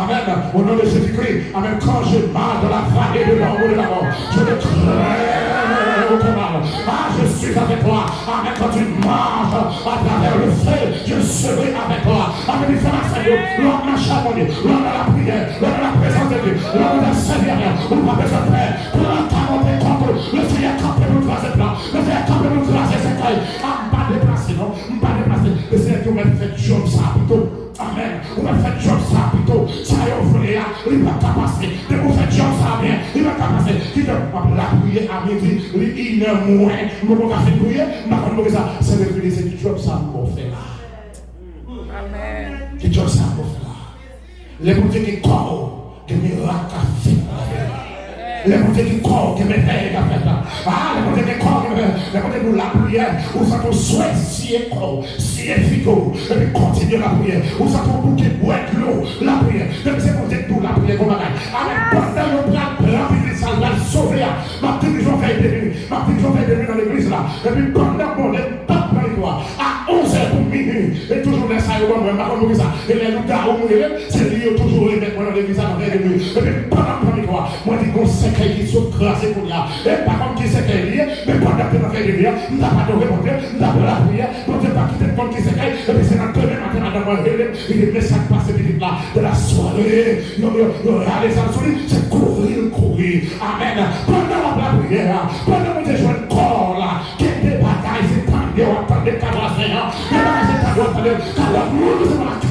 Amen. Au nom de Jésus-Christ. Amen. Quand je marche dans la vallée de l'ombre de la mort, je ne crains aucun mal. Ah, je suis avec toi. Amen. Quand tu marches à travers le feu, je serai avec toi. Amen. Il faut la Seigneur. L'homme marche à mon Dieu. L'homme à la prière. L'homme à la présence de Dieu. L'homme à la servir. On va besoin de faire. Pour l'entendre contre le Seigneur campé nous tracer plan. Le Seigneur campé nous tracer ses tailles. Ah, pas déplacé, non. Pas déplacé. Le Seigneur qui m'a fait job ça plutôt. Amen. On va faire job ça plutôt. Ça y est, vous voulez, il va capaciter. De vous faire job ça bien. Il va capaciter. Qui te la prier à midi, il ne moins. Nous pouvons faire prier. Mais ça, c'est de prier, c'est du job ça pour faire. Amen. Du job ça pour faire. Les bouteilles qui corps, qui miracles à faire. Les bouteilles qui corps, qui me payent à faire. Ah, les bouteilles qui corps, les bouteilles de la prière. Où ça ton souhait, si est corps, si est figo. Et puis continue la prière. Où ça ton bouquet boîte l'eau, la prière. Donc c'est pour dire tout la prière qu'on a. Amen. Pendant le plat, rempli ça va sauver. Ma petite gens va être devenue. Ma petite gens va être devenue dans l'église là. Et puis pendant qu'on est pas dans les doigts. À 11h pour minuit. Et toujours les salles, on va pas ça. Et les loups où c'est lié toujours les mettre dans l'église à l'envers de nuit. Et puis pendant les doigts, moi je dis qu'on sait qui sont crasés pour là. Et par contre, qui c'est qu'elle est, mais pendant que nous faisons des prières, nous n'avons pas de répondre, nous n'avons pas la prière, nous n'avons pas quitté le compte qui c'est qu'elle, et puis c'est dans le matin, madame, il est message passé vite là, de la soirée, allez, ça c'est courir. Amen. Pendant la prière, pendant que je joue le corps là, qui est des batailles, c'est tendu, on entend des cabrasses,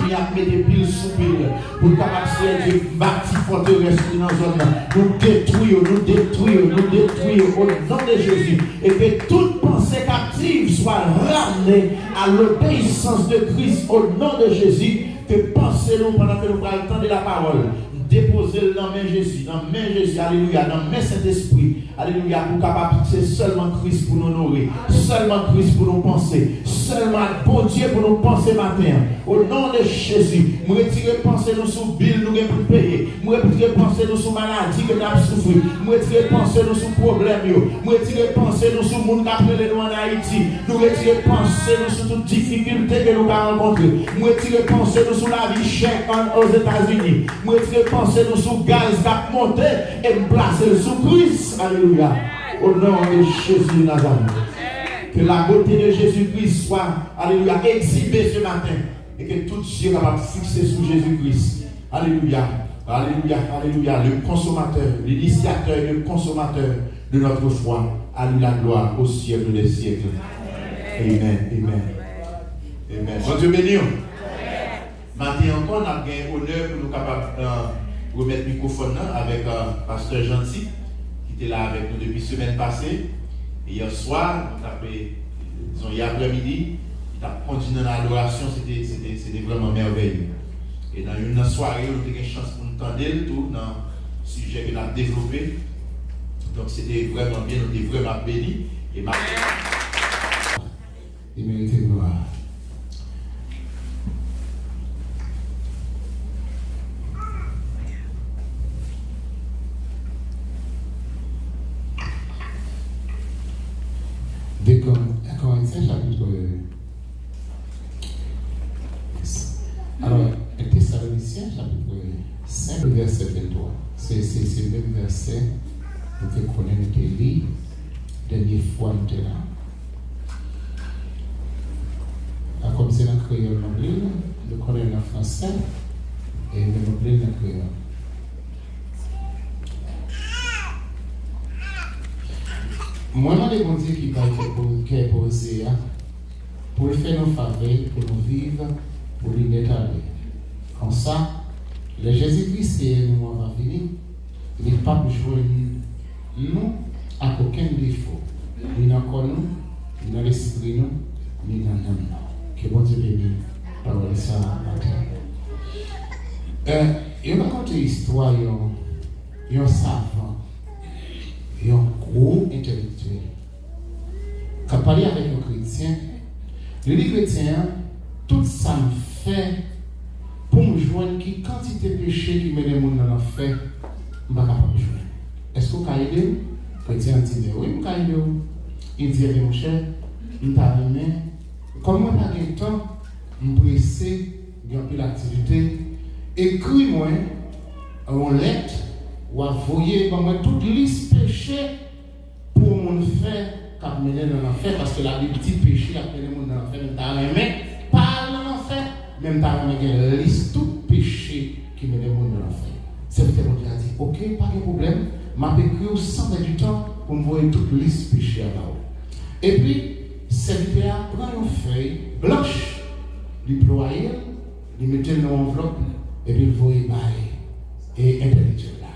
qui a mis des piles sous piles pour capaciter de bâtir forteresse dans la zone. Nous détruisons au nom de Jésus. Et que toute pensée captive soit ramenée à l'obéissance de Christ au nom de Jésus. Que pensez-nous pendant que nous allons entendre la parole. Déposez-le dans main Jésus, alléluia, dans main Saint-Esprit, alléluia, pour capable c'est seulement Christ pour nous honorer, seulement Christ pour nous penser, seulement bon Dieu pour nous penser matin. Au nom de Jésus, nous retirons penser nous sous bill, nous pour payer, nous retirons penser nous sous maladie que nous avons souffert, nous retirons penser nous sous problème, nous retirons penser nous sous le monde qui a appelé nous en Haïti, nous retirons penser nous sous toute difficulté que nous avons rencontrée, nous retirons penser nous sous la vie chère aux États-Unis, nous retirons penser nous sous gaz qui a monté et nous placer sous Christ, alléluia, au nom de Jésus de Nazareth. Que la beauté de Jésus-Christ soit, alléluia, exhibée ce matin. Et que tout Dieu va fixer sur Jésus-Christ. Alléluia, alléluia, alléluia. Le consommateur, l'initiateur et le consommateur de notre foi. Alléluia, gloire au siècle des siècles. Amen, amen. Amen. Bon Dieu béni. Maintenant encore, on a gagné honneur pour nous capables de remettre le microphone avec Pasteur Gentil, qui était là avec nous depuis la semaine passée. Et hier soir, disons hier après-midi, il a continué dans l'adoration, c'était vraiment merveilleux. Et dans une soirée, on a eu une chance pour nous entendre tout dans le sujet que nous avons développé. Donc c'était vraiment bien, on était vraiment bénis. Et il méritait gloire. Des Corinthiens chapitre. Alors, Thessaloniciens chapitre 5, verset 23. C'est le même verset que nous avons lu la dernière fois nous étions là. Comme c'est dans le créole anglais, nous connaissons le français et nous connaissons le créole. Moi, je vais dire qui va être posé pour faire nos faveurs, pour nous vivre, pour nous mettre. Comme ça, le Jésus-Christ est nous va venir, il n'est pas jouer nous à aucun défaut, ni dans le corps, ni dans l'esprit, ni dans l'âme. Que bon Dieu bénisse par ça matin. Il va raconter l'histoire d'un savant. Et un gros intellectuel. Quand on parle avec un chrétien, le chrétien, tout ça me fait pour me joindre qui quantité de péché qui met les gens dans l'enfer, je ne suis pas capable de jouer. Est-ce que vous pouvez aider? Le chrétien dit oui, je peux aider. Il dit mon cher, je ne pas aimé. Comme moi, je n'ai pas de temps, je suis pressé, j'ai un peu d'activité. Écris-moi on lettre, ou à voyer comme toute liste péché pour mon faire, quand mener dans l'enfer, parce que la Bible dit péché, après le monde dans l'enfer, même t'as aimé, pas dans l'enfer, même t'as aimé une liste, tout péché qui mène le monde dans l'enfer. C'est ce que mon Dieu a dit, ok, pas de problème, m'a écrit sans perdre du temps pour me voir toute liste péché à là-haut. Et puis, serviteur prend une feuille blanche, lui ployer, lui mettre dans l'enveloppe, et puis il voit et intellectuel là.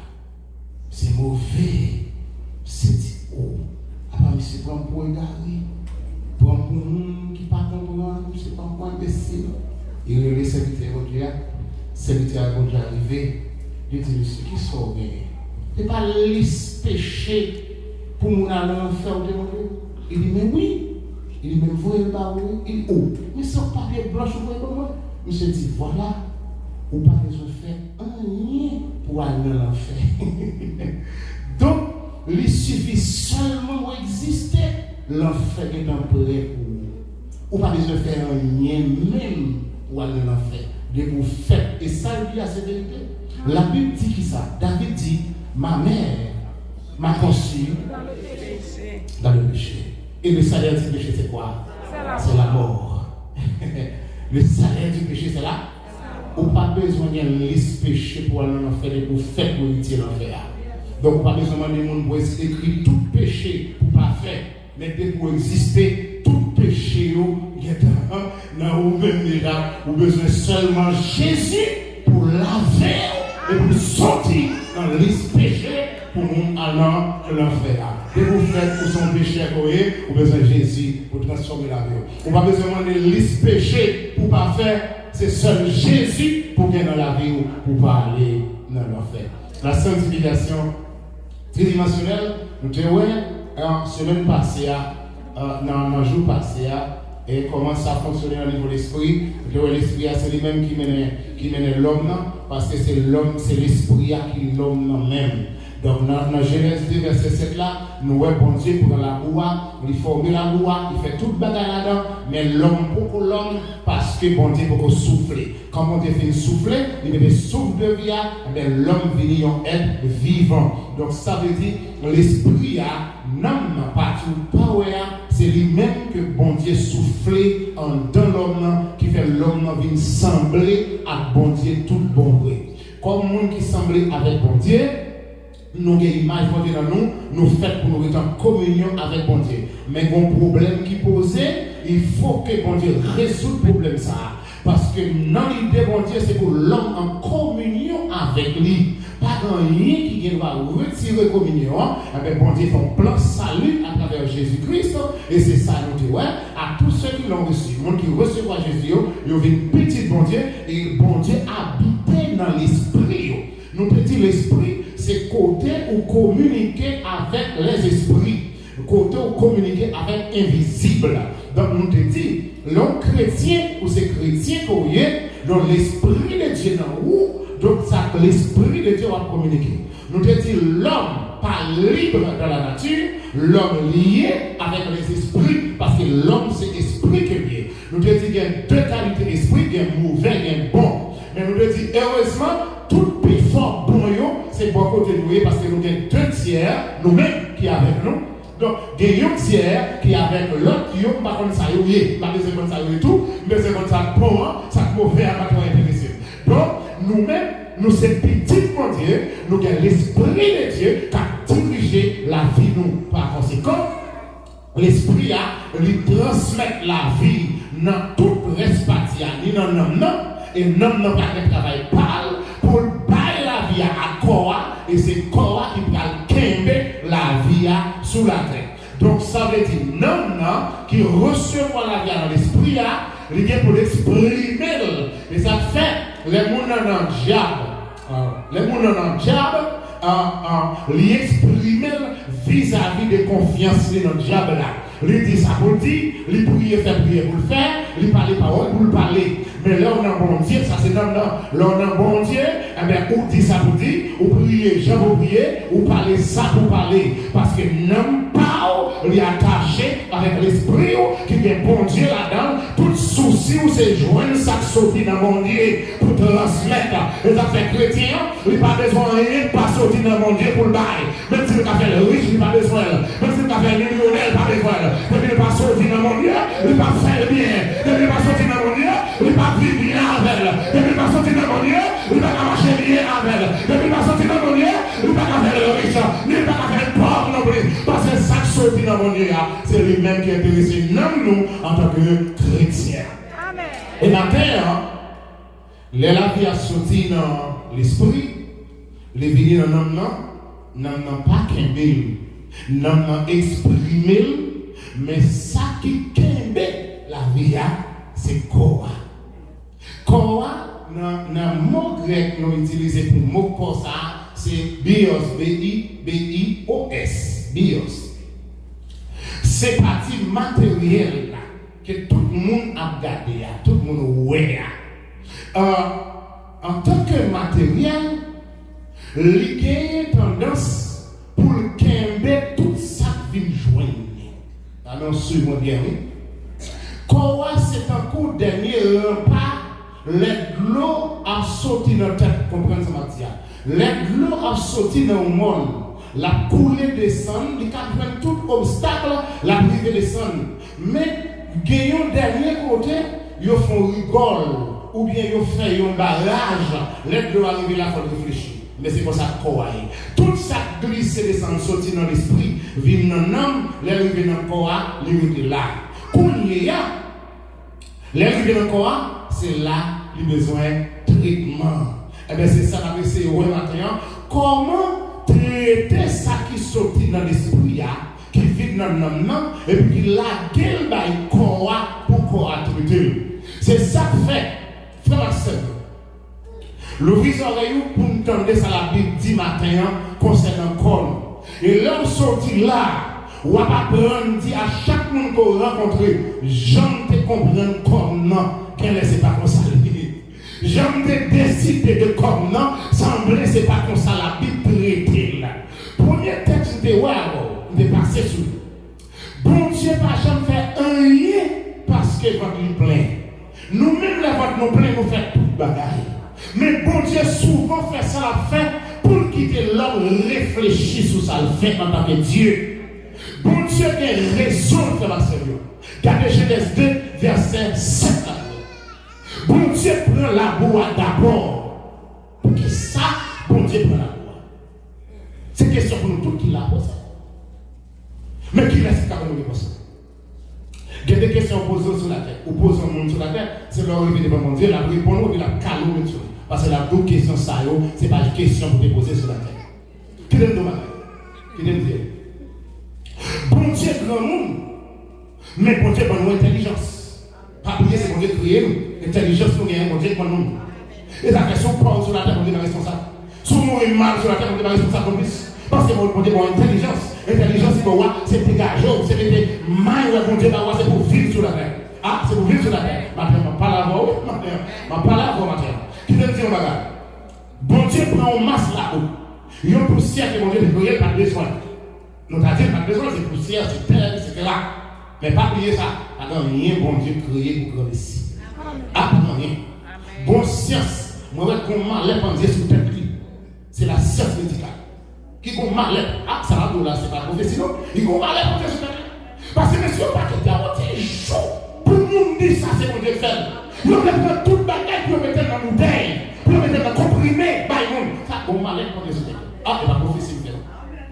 C'est mauvais, c'est haut. Alors, c'est pour un point d'arrêt, pour un point qui ne pas comprendre, c'est pas un point imbécile. Il est le serviteur de Dieu, serviteur de Dieu arrivé, il dit, monsieur, qui sont bien? Ce n'est pas liste péché pour mon aller en enfer ou demander. Il dit, mais oui. Il dit, mais vous voyez pas où? Il dit, oh, mais c'est un papier blanc, vous voyez comment? Monsieur dit, voilà, ou pas besoin de faire rien pour aller dans l'enfer. Donc, il suffit seulement pour exister, l'enfer est temporaire pour vous. Ou pas besoin de faire rien même pour aller dans l'enfer. De vous faire. Et ça, il dit à cette vérité. La Bible dit qui ça? David dit, ma mère m'a conçu dans le péché. Et le salaire du péché, c'est quoi? C'est la mort. Le salaire du péché, c'est là. On n'a pas besoin d'une liste péché pour aller en enfer et pour faire pour éviter l'enfer. Donc, on n'a pas besoin de monde pour écrire tout péché pour ne pas faire. Mais pour exister, tout péché, il y a dans même déjà, on a besoin seulement Jésus pour laver et pour sortir dans la liste péché pour nous aller en l'enfer. Et vous faites pour son péché à courir, vous avez besoin de Jésus pour transformer la vie. On n'a pas besoin de liste péché pour ne pas faire. C'est seul Jésus pour gagner dans la vie ou pour pas aller dans l'enfer. La sanctification tridimensionnelle, nous avons en semaine passée, dans le jour passé, et comment ça fonctionne au niveau de l'esprit. L'esprit, c'est lui-même qui mène l'homme, parce que c'est l'homme, c'est l'esprit qui l'homme même. Donc, dans Genèse 2, verset 7 là, nous voyons bon Dieu pour la loi, il forme la loi, il fait toute bagarre là-dedans, mais l'homme, pour l'homme, parce que bon Dieu pour souffler. Quand bon Dieu fait souffler, il devait souffle de vie, mais l'homme vient en être vivant. Donc, ça veut dire l'esprit, n'homme pas tout power, c'est lui-même que bon Dieu soufflé dans l'homme, qui fait l'homme venir sembler à bon Dieu tout bon vrai. Comme monde qui semblait avec bon Dieu, nous avons une image dans nous faisons pour nous être en communion avec bon Dieu. Mais un problème qui posait, il faut que bon Dieu résout le problème ça. Parce que dans l'idée bon Dieu, c'est pour l'homme en communion avec lui. Pas rien qui va retirer la communion. Avec bon Dieu, il faut un plan salut à travers Jésus-Christ. Et c'est ça, nous disons, à tous ceux qui l'ont reçu, les gens qui reçoivent Jésus, ils ont une petite bon Dieu, et bon Dieu habitait dans l'esprit. Nous petits l'esprit, c'est côté où communiquer avec les esprits, côté où communiquer avec invisible. Donc nous te dit, l'homme chrétien ou c'est chrétien qu'on y est, donc l'esprit de Dieu dans où, donc ça l'esprit de Dieu va communiquer. Nous te dit, l'homme pas libre dans la nature, l'homme lié avec les esprits, parce que l'homme c'est esprit qui est lié. Nous te dit qu'il y a deux qualités d'esprit, il y a mauvais, il y a bon. Mais nous te dit, heureusement, tout plus fort bon c'est bon côté nous parce que nous avons deux tiers nous-mêmes qui avec nous. Donc, il y a un tiers qui avec l'autre qui n'a pas comme ça, il n'y a pas comme ça et tout, mais c'est comme ça bon, ça mauvais à pas intéressé. Donc, nous-mêmes, nous sommes petits mon Dieu, nous avons l'esprit de Dieu qui a dirigé la vie nous. Par conséquent, l'esprit a lui transmettre la vie dans toute respartie, ni dans l'homme, et l'homme n'a pas de travail parle pour bailler la vie à Koa, et c'est Koa qui va kembe la vie sous la terre. Donc ça veut dire l'homme qui recevoir la vie dans l'esprit, il vient pour l'exprimer. Et ça fait les gens dans le diable. Les gens dans le diable, il exprime vis-à-vis de confiance dans le diable là. Il dit ça pour dire, il prie faire prier pour le faire, il parle parole pour le parler. Mais là on a bon Dieu, ça c'est dans là on a bon Dieu, eh bien ou dit ça pour dire, ou prier, je veux prier, ou parler ça pour parler. Parce que n'homme pas il est attaché avec l'esprit qui est bon Dieu là-dedans, tout souci ou c'est joindre ça sorti dans mon Dieu pour transmettre. Les affaires chrétiens, il n'y a pas besoin de rien, pas sortir dans mon Dieu pour le bail. Même si le café est riche, il n'y a pas besoin. Même si le café est millionnaire, il n'y a pas besoin. Mais il n'est pas sorti dans mon Dieu, il n'est pas faire bien. Il n'est pas sorti dans mon Dieu, il n'est pas vivre bien avec. Il n'est pas sorti dans mon Dieu, il n'est pas marcher bien avec. Il n'est pas sorti dans mon Dieu, il n'est pas faire le riche. Il n'est pas faire le pauvre non plus. Parce que ça qui sorti dans mon Dieu, c'est lui-même qui est intéressé, non nous, en tant que chrétiens. Et maintenant, la vie a sorti dans l'esprit, les vignes dans l'homme, n'ont pas qu'un n'ont exprimé, mais ça qui kembe la vie, c'est Koa. Koa, dans le mot grec, nous utilisons pour mot pour ça, c'est bios, B-I-B-I-O-S, bios. C'est partie matérielle là, que tout le monde a regardé, tout le monde voit. En tant que matériel, il y a une tendance pour qu'embêter tout ça qui vient joindre. Alors, suivez-moi bien. Quoi, c'est un coup de dernier repas, l'eau a sauté dans la tête, comprenez ça, Mathias. L'eau a sauté dans le monde. La coulée descend, il a tout obstacle, la rive descend. Mais, gagnons dernier côté, ils font rigole, ou bien ils font un barrage. L'eau arrive là, il faut réfléchir. Mais c'est pour ça qu'on a. Tout ça glisse et descend, sorti dans l'esprit, vient dans l'homme, l'arrivée dans le corps, l'arrivée là. Qu'on y a, l'arrivée dans le corps, c'est là, il a besoin de traitement. Et bien c'est ça qu'on a essayé de maintenant. Comment traiter ça qui sortit dans l'esprit, qui vit dans l'homme, et puis qui la gueule dans le corps pour qu'on a traité. C'est ça que fait, frère et l'ouvrir les oreilles pour entendre ça la Bible dit matin concernant le corps. Et l'homme sorti là, ou va apprendre dit à chaque monde qu'on rencontre, j'aime te comprendre comme non, qu'elle c'est pas comme ça. J'aime te décider de comme non, semblait c'est pas comme ça la Bible traitée là. Premier texte de waouh, de passer sur. Bon Dieu pas jamais fait rien parce que votre est plein. Nous-mêmes la votre nous plein nous fait toute bagaille. Mais bon Dieu souvent fait ça la fin pour quitter l'homme réfléchir sur ça le fait en tant que Dieu. Bon Dieu a raison de faire sérieux. Regardez Genèse 2, verset 7. Bon Dieu prend la boîte d'abord. Pour que ça, bon Dieu prend la boîte. C'est question pour nous tous qui l'a posé. Mais qui reste quand même ça? Il y a des questions posées sur la terre, ou posées au monde sur la terre, c'est leur revue devant mon Dieu, la réponse et la calme sur. Parce que la deux questions, ça, ce n'est pas une question pour déposer sur la terre. Qui donne le mal? Qui donne Dieu? Bon Dieu, grand monde, mais bon Dieu, bon nous intelligence. Pas oublier, c'est bon Dieu qui créé nous. Intelligence, nous gagnons, bon Dieu, bon nous. Et la question parle sur la terre, on est responsable. Si on est mal sur la terre, on est responsable comme plus. Parce que bon Dieu, bon intelligence. Intelligence, c'est dégager, c'est mettre maille, bon Dieu, c'est pour vivre sur la terre. Ah, c'est pour vivre sur la terre. Maintenant, je ne parle pas à vous, maintenant. Qui te dit, on va regarder. Bon Dieu prend une masse là-haut. Il y a une poussière que bon Dieu ne créé, pas de besoin. Nous avons dit, pas de besoin, c'est poussière, c'est terre, etc. Mais pas oublier ça. Alors, rien, bon Dieu créé pour grandir ici. Ah, rien. Bon science, moi, je vais malheur pour Dieu sur tête. C'est la science médicale. Qui ont malheur. Ah, ça va là, c'est pas prophétie, non? Ils ont malheur pour Dieu sur tête. Parce que monsieur, pas que tu as été chaud. Pour nous dire ça, c'est mon Dieu fait. Nous devons prendre toute bagaille pour mettre dans la bouteille, pour mettre dans le comprimé, ça a malheur pour Dieu sur tête. Ah, c'est pas prophétie.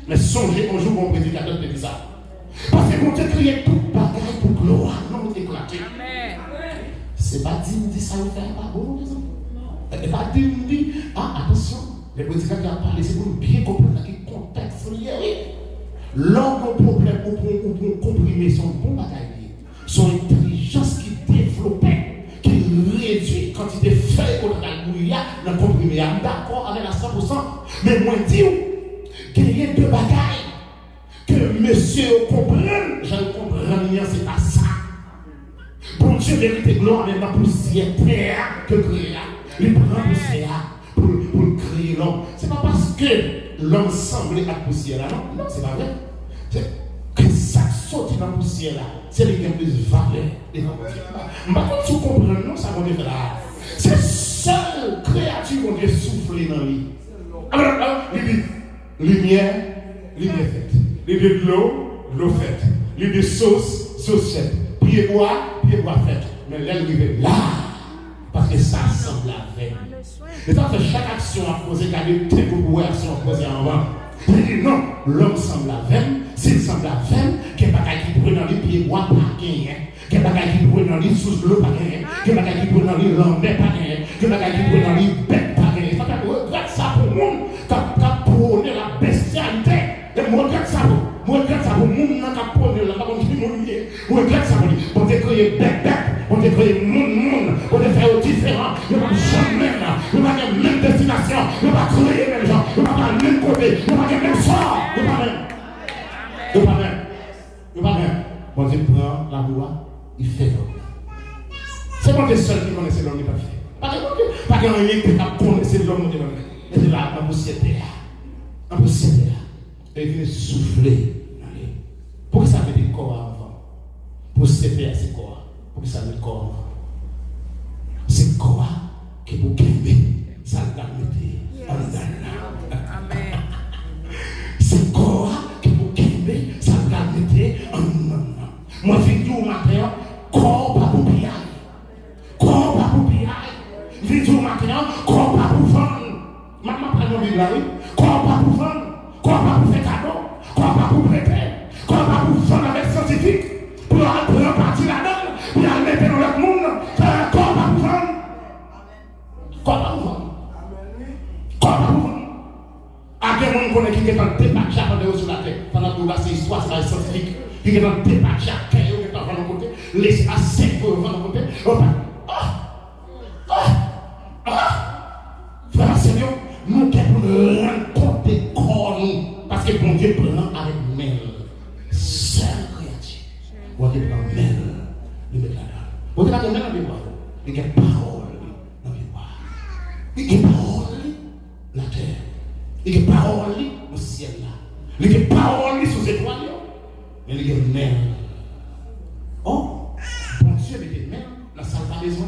Mais songez un jour mon prédicateur te dit ça. Parce que mon Dieu crée toute bagaille pour gloire, non éclater. C'est pas dit ça vous fait pas bon, les amis. Et pas dit, ah, attention, les prédicateurs ont parlé, c'est pour bien comprendre le contexte. L'homme a un problème pour comprimer son bon bagaille, son intelligence qui développait, qui réduit quand il était fait contre la bouillia, dans le comprimé. D'accord avec la 100%, mais moi, dis qu'il y a deux bagailles que monsieur comprenne, je ne comprends rien, c'est pas ça. Bon Dieu mérite gloire, mais la poussière terre que créer, il prend poussière pour créer l'homme. C'est pas parce que l'homme semblait à poussière là, non, c'est pas vrai. C'est que ça sorti dans la poussière là, c'est les qui ont plus valeur devant Dieu. Par contre, si vous comprenez, non, ça va dire là. C'est seule créature qu'on Dieu souffler dans lui. Alors, il dit lumière, lumière faite. Il dit de l'eau faite. Il dit sauce faite. Pied bois faite. Mais là, il est là. Parce que ça semble la veine. Et ça fait chaque action à poser, car il y a beaucoup d'action à poser en avant. Il dit non, l'homme semble la veine. S'il semble la veine, qu'il n'y a pas qui pourrait dans les pieds bois, pas gagner. Qu'il n'y a pas qui pourrait dans les sous l'eau, pas gagner. Qu'il n'y a pas qui pourrait dans les lambais, pas gagner. Qu'il n'y a pas qui pourrait dans les bêtes, pas gagner. Ça fait regarde ça pour le monde, qui a prôné la bestialité. Et moi, regarde ça pour le monde qui a prôné la bestialité. Moi, regarde ça pour lui. On t'a créé bête, on t'a créé monde, on t'a fait différent. Il n'y a pas de jamais là. Il n'y a pas de même destination. Il n'y a pas de créer même gens. Il n'y a pas de même côté. Il n'y a pas de même sort. Il n'y a pas même. Il n'y a pas même. Bon Dieu prend la loi, il fait l'homme. C'est moi qui seul qui connaissait l'homme, il n'a pas fait. Pas qu'il y a rien qui connaissait l'homme, il n'a pas fait. Mais c'est là, dans la poussière là. Dans la poussière là. Et il vient souffler. Pour que ça mette le corps avant. Pour se séparer, c'est corps. Pour que ça mette le corps avant. C'est corps qui vous gagner. Ça le mettre en dedans. Amen. C'est corps qui vous gagner. Ça le mettre en dedans. Moi, je dis au matin, corps pas pour piller. Corps pas pour piller. Je dis au matin, corps pas pour vendre. Maman, pas de Bible là, oui. Corps pas pour vendre. Corps pas pour faire cadeau. Corps pas pour prêter. Corps pas pour vendre avec scientifique. Pour partir là-dedans. Pour aller mettre dans l'autre monde. Corps pas pour vendre. Corps pas pour vendre. Corps pas pour vendre. À quel moment on est qui est dans le débat sur la terre. Pendant que vous passez l'histoire, c'est la scientifique. Il est dans le débat, il est dans le côté, laisse à 5 pour le côté. Frère Seigneur, nous devons rendre compte des corps, parce que bon Dieu prend avec mêle. Seule créature. Bon Dieu prend mêle. Il met là-dedans. Bon Dieu prend mêle dans le mémoire. Il y a parole dans le mémoire. Il y a parole dans la terre. Il y a parole dans le ciel là. Il y a parole sous les étoiles. Mais il y a une mère. Oh, bon Dieu, il y a une mère. La salle pas besoin.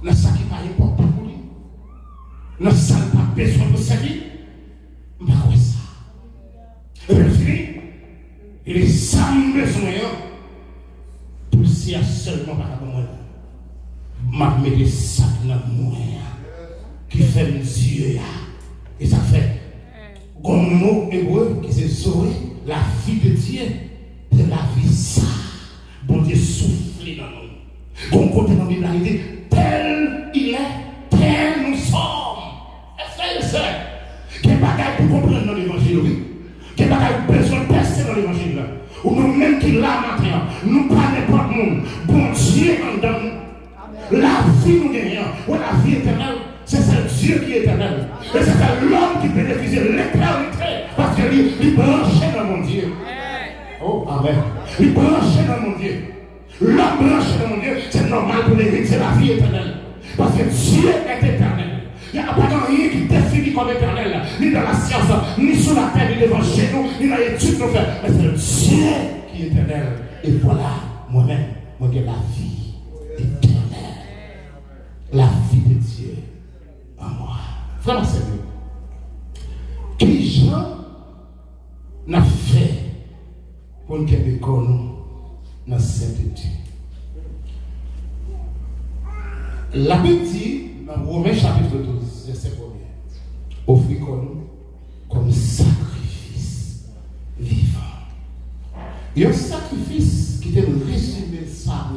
La salle qui n'est pas important pour lui. La salle pas besoin pour sa vie. Je ne sais pas ça. Et bien, fini. Il est sans besoin. Pour si à seulement pas comme moi. M'a mis des sacs dans moi. Qui fait mes yeux. Et ça fait. Comme mot hébreu qui c'est Zoé. La vie de Dieu, c'est la vie ça. Bon Dieu souffle dans nous. Bon côté dans la Bible, il dit, tel il est, tel nous sommes. Frères et sœurs, quel bagage pour comprendre dans l'évangile, oui. Quel bagage besoin de tester dans l'évangile. Ou nous-mêmes qui là maintenant, nous pas n'importe monde. Bon Dieu en donne. La vie nous gagnons. Ou la vie éternelle. C'est ça Dieu qui est éternel. Et c'est ça l'homme qui bénéficie de l'éternité. Parce que lui, il branché dans mon Dieu. Oh, amen. Il branché dans mon Dieu. L'homme branché dans mon Dieu, c'est normal pour les rites, c'est la vie éternelle. Parce que Dieu est éternel. Il n'y a pas rien qui définit comme éternel, ni dans la science, ni sur la terre, ni devant chez nous, ni dans l'étude nous faisons. Mais c'est le Dieu qui est éternel. Et voilà, moi-même, moi j'ai la vie éternelle. La vie de Dieu. À moi. Frère Seigneur, qui Jean n'a fait pour nous connaître dans la sainteté? La Bible dit dans Romains chapitre 12, verset 1er, offrez-nous comme sacrifice vivant. Il y a un sacrifice qui était le résumé de ça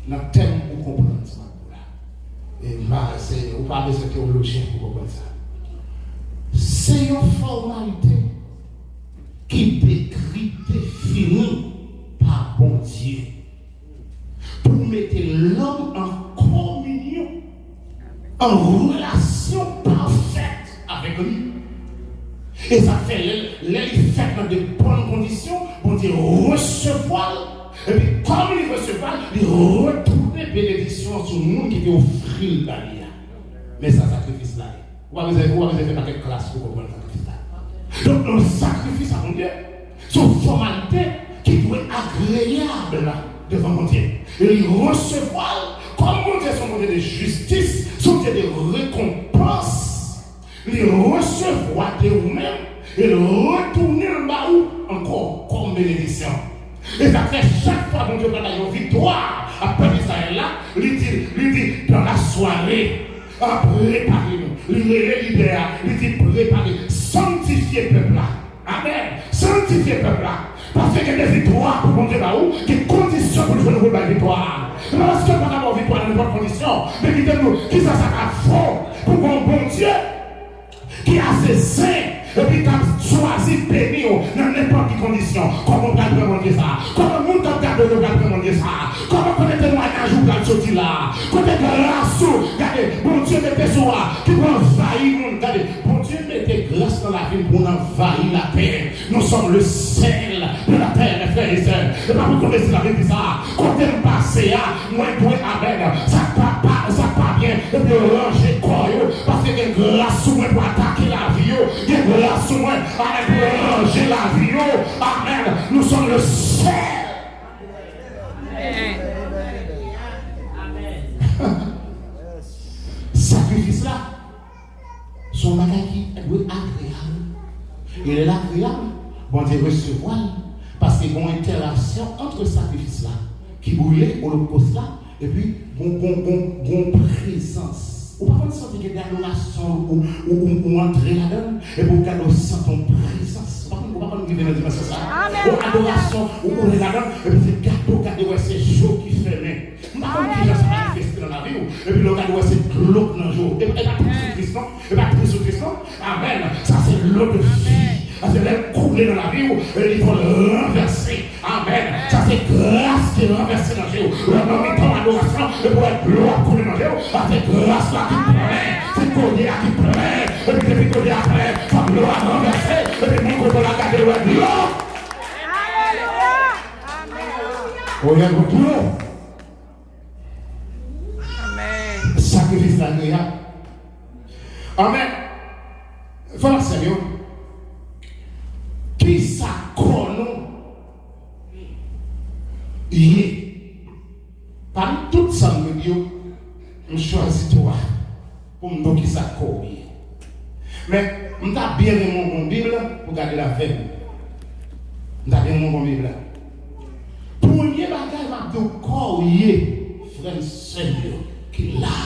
dans le thème pour comprendre ça. Et là, on parle de théologien pour comprendre ça. C'est une formalité qui décrit, définie par bon Dieu pour mettre l'homme en communion, en relation parfaite avec lui. Et ça fait l'effet dans de bonnes conditions pour dire recevoir. Et puis, comme il recevra, il retourne bénédiction sur le monde qui était offert dans lui. Mais ça, sacrifice là. Vous avez fait dans quelle classe pour comprendre le sacrifice là? Donc, le sacrifice à mon Dieu, c'est une formalité qui doit être agréable devant mon Dieu. Et il recevoir, comme mon Dieu, son Dieu de justice, son Dieu de récompense, il recevoir de vous-même et retourner le baou encore comme bénédiction. Et ça fait chaque fois mon Dieu va avoir une victoire après Israël là, il dit dans la soirée, préparez-nous, il dit préparez, sanctifiez le peuple là. Amen. Sanctifiez le peuple là. Parce qu'il y a des victoires pour mon Dieu là où, qui conditions pour jouer nous la victoire. Parce que nous avons victoire dans de bonnes conditions. Mais dites-nous, qui ça a fort pour mon bon Dieu qui a ses saints et puis qui a choisi de bénir dans n'importe quelle condition. Comment on va demander ça? Comment on va demander ça? Comment on va témoigner un jour quand sortir là? Quand on grâce, regardez, bon Dieu mettez soi qui va envahir nous. Regardez, bon Dieu mettez grâce dans la vie pour envahir la terre. Nous sommes le sel de la terre, mes frères et sœurs. Et pas vous connaissez la vie de ça. Quand on passe, moi, pour Amen, ça pas bien. Et puis ranger quoi, parce que il y a grâce sur moi pour attaquer la vie. Il y a grâce sur moi pour ranger la vie. Amen. Nous sommes le sel. Sacrifice là, son bagage qui est agréable. Il est agréable, bon Dieu recevoir, parce qu'il y a une interaction entre sacrifice là, qui brûlait au holocauste là, et puis bon présence. Ou pas sentir que l'adoration ou entrer là-dedans, et pour qu'elle sente ton présence. Ou pas nous vivre dans la dimension ça. Ou adoration, ou on est là-dedans, et puis c'est gâteau, c'est chaud qui fait main. Nous ne pouvons pas se manifester dans la vie, et puis le gâteau, c'est glauque dans le jour. Et pas Christ, et pas Christ, amen. Ça c'est l'eau de vie. Ça c'est l'air coulé dans la vie, et il faut le renverser. Amen. Ça c'est grâce qui est renversée dans le jour. Le nom est en adoration, et pour être gloire couler dans le jour, ça c'est grâce là qui pleure, c'est collier là qui pleure, et puis depuis collier après, ça gloire renversée, et puis mon côté la garder, ouais, gloire. Alléluia. Amen. On est retour. Amen. Sacrifice agréable. Amen. Voilà, Seigneur. Qui ça connaît? Parmi toutes ces vidéos, je choisis toi pour me donner ça connaît. Mais je vais bien aimé mon Bible pour garder la veille. Je vais bien aimé mon Bible. Premier bagage, je vais dire connaît, frère Seigneur, qui est là,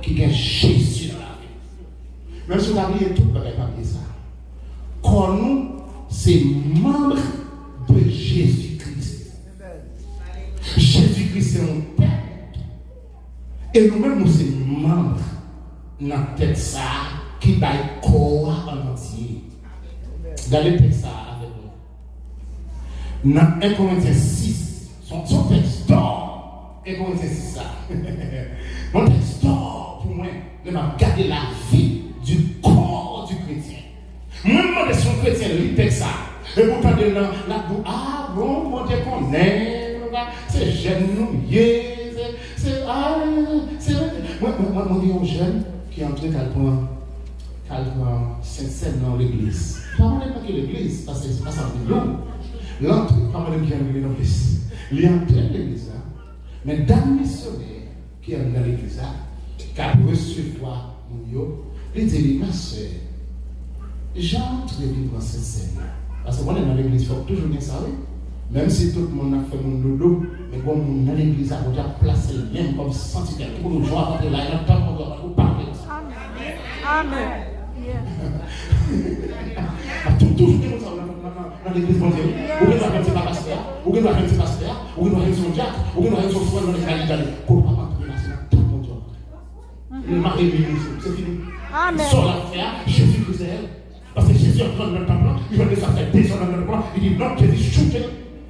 qui est Jésus dans la vie. Même si vous avez tout, vous n'avez pas dit ça. Connaît, c'est membre de Jésus-Christ. Jésus-Christ c'est mon Père. Et nous-mêmes, nous sommes membres dans la tête ça qui va être corps en entier. Regardez le ça avec nous. Dans 1 Corinthiens 6, son texte d'or. 1 Corinthiens 6 ça. Mon texte d'or pour moi, de garder la vie du corps du chrétien. Moi, je suis un chrétien, je lis ça. Et vous parlez là, ah bon, mon Dieu connaît, c'est jeune, c'est moi, mon Dieu, un jeune qui est entré qu'elle prend Saint-Seine dans l'église. Pas mal de l'église, parce que c'est pas ça, c'est long. L'entrée, pas mal de bien dans l'église. Il est entré dans l'église, mais dans le missionnaire qui est dans l'église, qui a reçu toi, mon Dieu, il dit, ma soeur, j'entre dans cette scène. Parce que quand on est dans l'église, il faut toujours dire ça, oui. Même si tout le monde a fait mon dodo, mais quand on est dans l'église, on doit placer le même comme sentinelle. Pour nous jouer avec là, il y a un temps qu'on doit parler de ça. Amen. Toujours des gens dans l'église, bon Dieu. Ou bien la fête, c'est pas pasteur. Ou bien la fête, c'est pasteur. Ou bien la fête, c'est son diacre. Ou bien la fête, c'est son frère dans les frères d'Italie. Qu'on ne va pas trouver là, c'est un temps, mon Dieu. Le mari de l'église, c'est fini. Amen. Sur l'affaire, Jésus-Christ est elle. Parce que Jésus est en train de mettre en plan, il va dire ça fait des ans dans le plan, il dit non, Jésus shooté.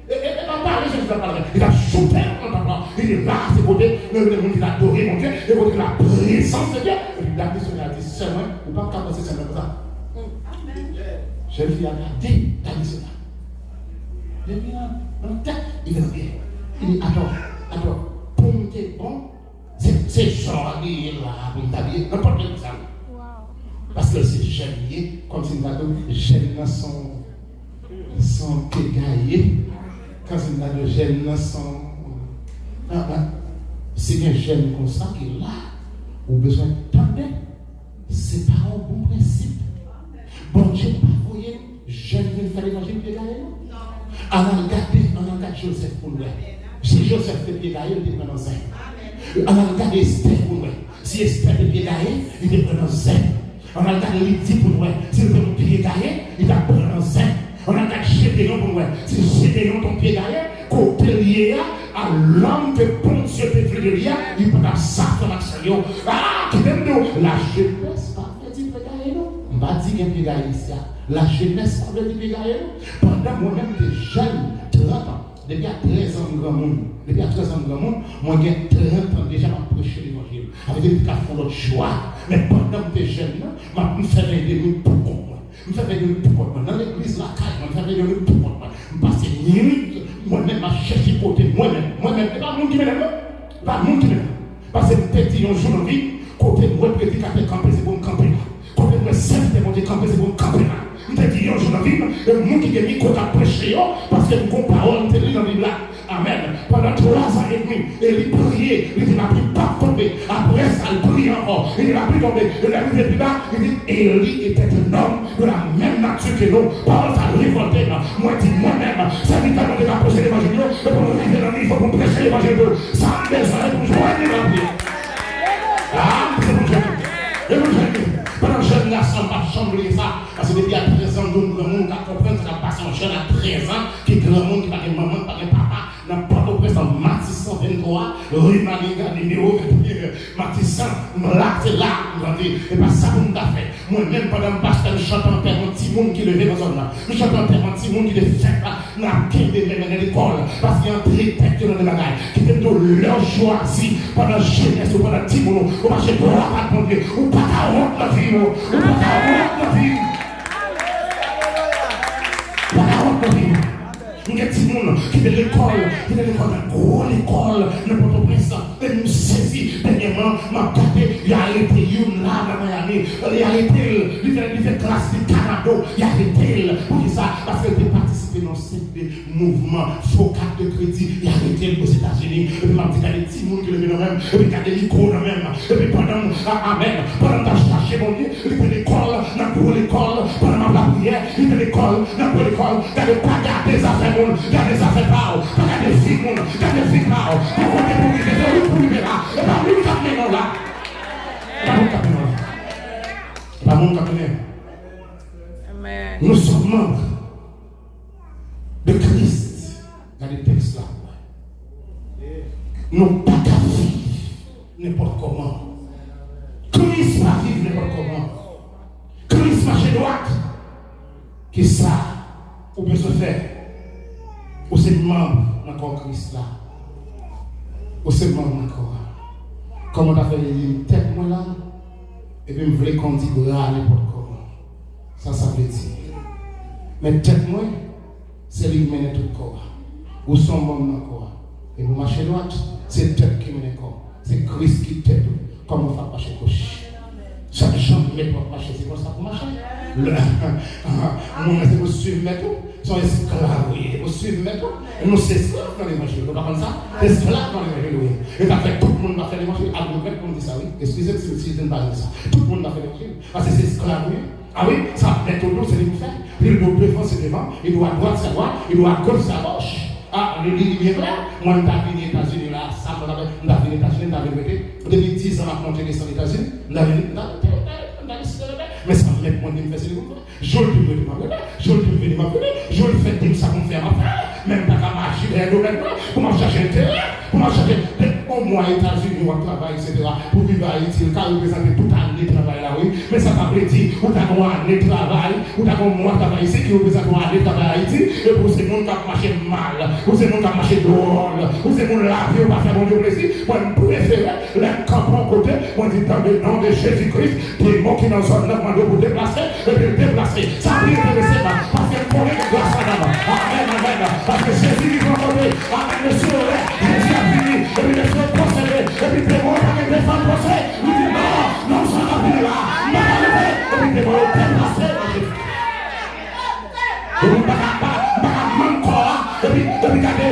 Et pas parler, Jésus va parler. Il a shooté dans le plan. Il est là, à ses côtés, le monde il a adoré mon Dieu, et vous la présence de Dieu. Et puis la question a dit, seulement, ou pas qu'à passer seulement comme ça. Je lui ai regardé la mission là. Et puis dans la tête, il est bien. Il dit, attends, pour me dire bon, c'est genre qui est là, pour me t'habiller, n'importe quel ça. Parce que c'est génier, comme si nous avons génier son pégaillé, quand c'est là de jeunes sans. C'est un jeune comme ça qui est là, ou besoin de tendre, c'est pas un bon principe. Bon Dieu, pas voyez, jeune qui fait l'évangile de Gaël. On a regardé Joseph pour nous. Si Joseph fait pied Gaël, il est dans zen. On a regardé Esther pour nous. Si Esther fait pied Gaël, il est dans zen. On a regardé Lydie pour nous. Si il fait pied Gaël, il est dans zen. On a regardé Gédéon pour nous. Si Gédéon ton pied Gaël, côté lié à l'homme de Ponce de Frédéric, il peut avoir ça dans l'action. Ah, qui t'aime nous? La jeunesse, pas fait pied Gaël. On va dire qu'il y a pied Gaël ici. La jeunesse, pas fait pied Gaël. Pendant moi-même, des jeunes, 30 ans, depuis à 13 ans de grand monde, depuis à 13 ans de grand monde, moi j'ai 30 ans déjà à prêcher l'évangile. Avec des cas font l'autre choix. Mais pendant que j'étais jeune, je me faisais des minutes pour moi. Je me faisais des minutes pour moi. Dans l'église, la caille, je me faisais des minutes pour moi. Je passais des minutes, moi-même, à chercher côté moi-même. Moi-même, c'est pas le monde qui m'aime. Pas le monde qui m'aime. Parce que peut-être un jour de vie, côté moi, prédicateur camper, c'est pour me camper là. Côté moi, c'est pour me camper, c'est pour me camper là. Je te dis, un jour de vie, le monde qui a mis côté à prêcher, parce que nous parole, c'est dans la Bible. Amen. Pendant 3 ans et demi, il priait, il n'a plus pas tomber. Après ça, il prie encore. Il n'a plus tombé. Il a plus plus bas. Il dit, Élie était un homme de la même nature que nous. Paul s'est révolté. Moi, je dis moi-même, ça dit pas de la poser l'évangile. Et pour nous arriver dans le niveau, pour prêcher l'évangile. Ça a besoin de nous joindre dans la vie. Ah, c'est pour joindre. Et vous joindre. Pendant que jeune garçon n'a pas chambrer ça, parce que depuis à 13 ans, nous, grand monde, qui comprend que ça passe un jeune à 13 ans, qui est grand monde, qui n'a pas de maman, pas de papa, n'a pas de presse en Matissan 23, rue Malinga, numéro 21, Matissan, là, c'est là, et pas ça qu'on a fait. Moi-même, pendant que je chante en terre, un petit monde qui levait dans zone là. Je chante en terre, un petit monde qui est fait là, n'a qu'un des mêmes à l'école, parce qu'il y a un très dans les bagages, qui est de leur choisi pendant jeunesse ou pendant petit monde, ou parce que tu n'auras pas de Dieu, ou pas ta honte la vie, ou pas ta honte la vie. Pas ta honte la vie. Il y a des gens qui sont à l'école, qui sont à l'école, une grosse école, n'importe quoi, et nous saisit, dernièrement, m'a gardé, il a arrêté une là dans Miami, il a arrêté, il fait classe du Canada, il a arrêté, pour ça, parce qu'il a participé dans ce mouvement, faux carte de crédit, il a arrêté aux États-Unis, et puis m'a dit qu'il y a des petits gens qui le viennent même, et puis il y a des micros dans même, et puis pendant, amen, pendant que je cherchais mon Dieu, il fait l'école, dans l'école, pendant la prière, il fait l'école, dans l'école, il n'y a pas gardé des affaires. Il y a des affaires là, il y a des filles, il y a des filles là, il y a des filles pour vivre là, il y a des filles là, il y a des filles là. Nous sommes membres de Christ dans les textes là. Nous pas qu'à vivre n'importe comment. Christ va vivre n'importe comment. Christ marche droite. Qui ça, ou bien se faire? Ou c'est membre encore Christ là. Ou c'est membre encore. Comment tu as fait une tête moi là? Et puis je voulais qu'on dise n'importe comment. Ça veut dire. Mais tête moi, c'est lui qui mène tout le corps. Ou son membre encore. Et vous marchez droite, c'est tête qui mène le corps. C'est Christ qui t'aide. Comment on va marcher gauche? Chaque jambe met pour marcher, c'est comme ça pour marcher. Mon c'est pour suivre mes tout. Sont esclaves, oui. Pour suivre mes tout. Nous sommes esclaves dans l'évangile. Vous ne comprenez ça? Esclaves dans l'évangile, oui. Et après, tout le monde va faire l'évangile. À vous, on dit ça, oui. Excusez-moi si je ne parle pas de ça. Tout le monde va faire l'évangile. Parce que c'est esclave, oui. Ah oui, ça, méthode, c'est lui faire. Il doit devant, c'est devant. Il doit à droite, c'est à droite. Il doit à gauche, c'est à gauche. Ah, le livre est clair. Moi, je suis venu aux États-Unis là, ça, je suis venu aux États-Unis, je suis venu. Depuis 10 ans, je suis monté aux États-Unis. Mais ça me met pour me faire ce je le peux m'appeler, je le peux m'appeler, je le fais comme ça qu'on fait m'appeler, même pas qu'à marcher dans le domaine, pour m'en chercher un terrain, pour m'en chercher au moins États-Unis ou à travail, etc. Pour vivre à Haïti, le cas représenter toute année de travail là, oui. Mais ça t'a dit, ou t'as une année de travail, ou t'as un mois de travail ici qui représente une année de travail à Haïti, et pour ces gens qui ont marché mal, pour ces gens qui ont marché drôle, pour ces gens là qui ont pas fait mon Dieu plaisir, moi je préfère les campements côté, moi je dis dans le nom de Jésus-Christ, des mots qui dans zone là, moi je vous déplacer, et puis déplacer. Ça veut dire que c'est pas, parce que pour les grâce à l'homme. Amen, amen. Parce que Jésus qui va tomber, amen, le soleil, Jésus a fini, et puis les choses procédées, et puis des mots avec des femmes procèdent, il dit non, ça va venir là, non, et puis des mots déplacés, et puis pas même corps, et puis regardez,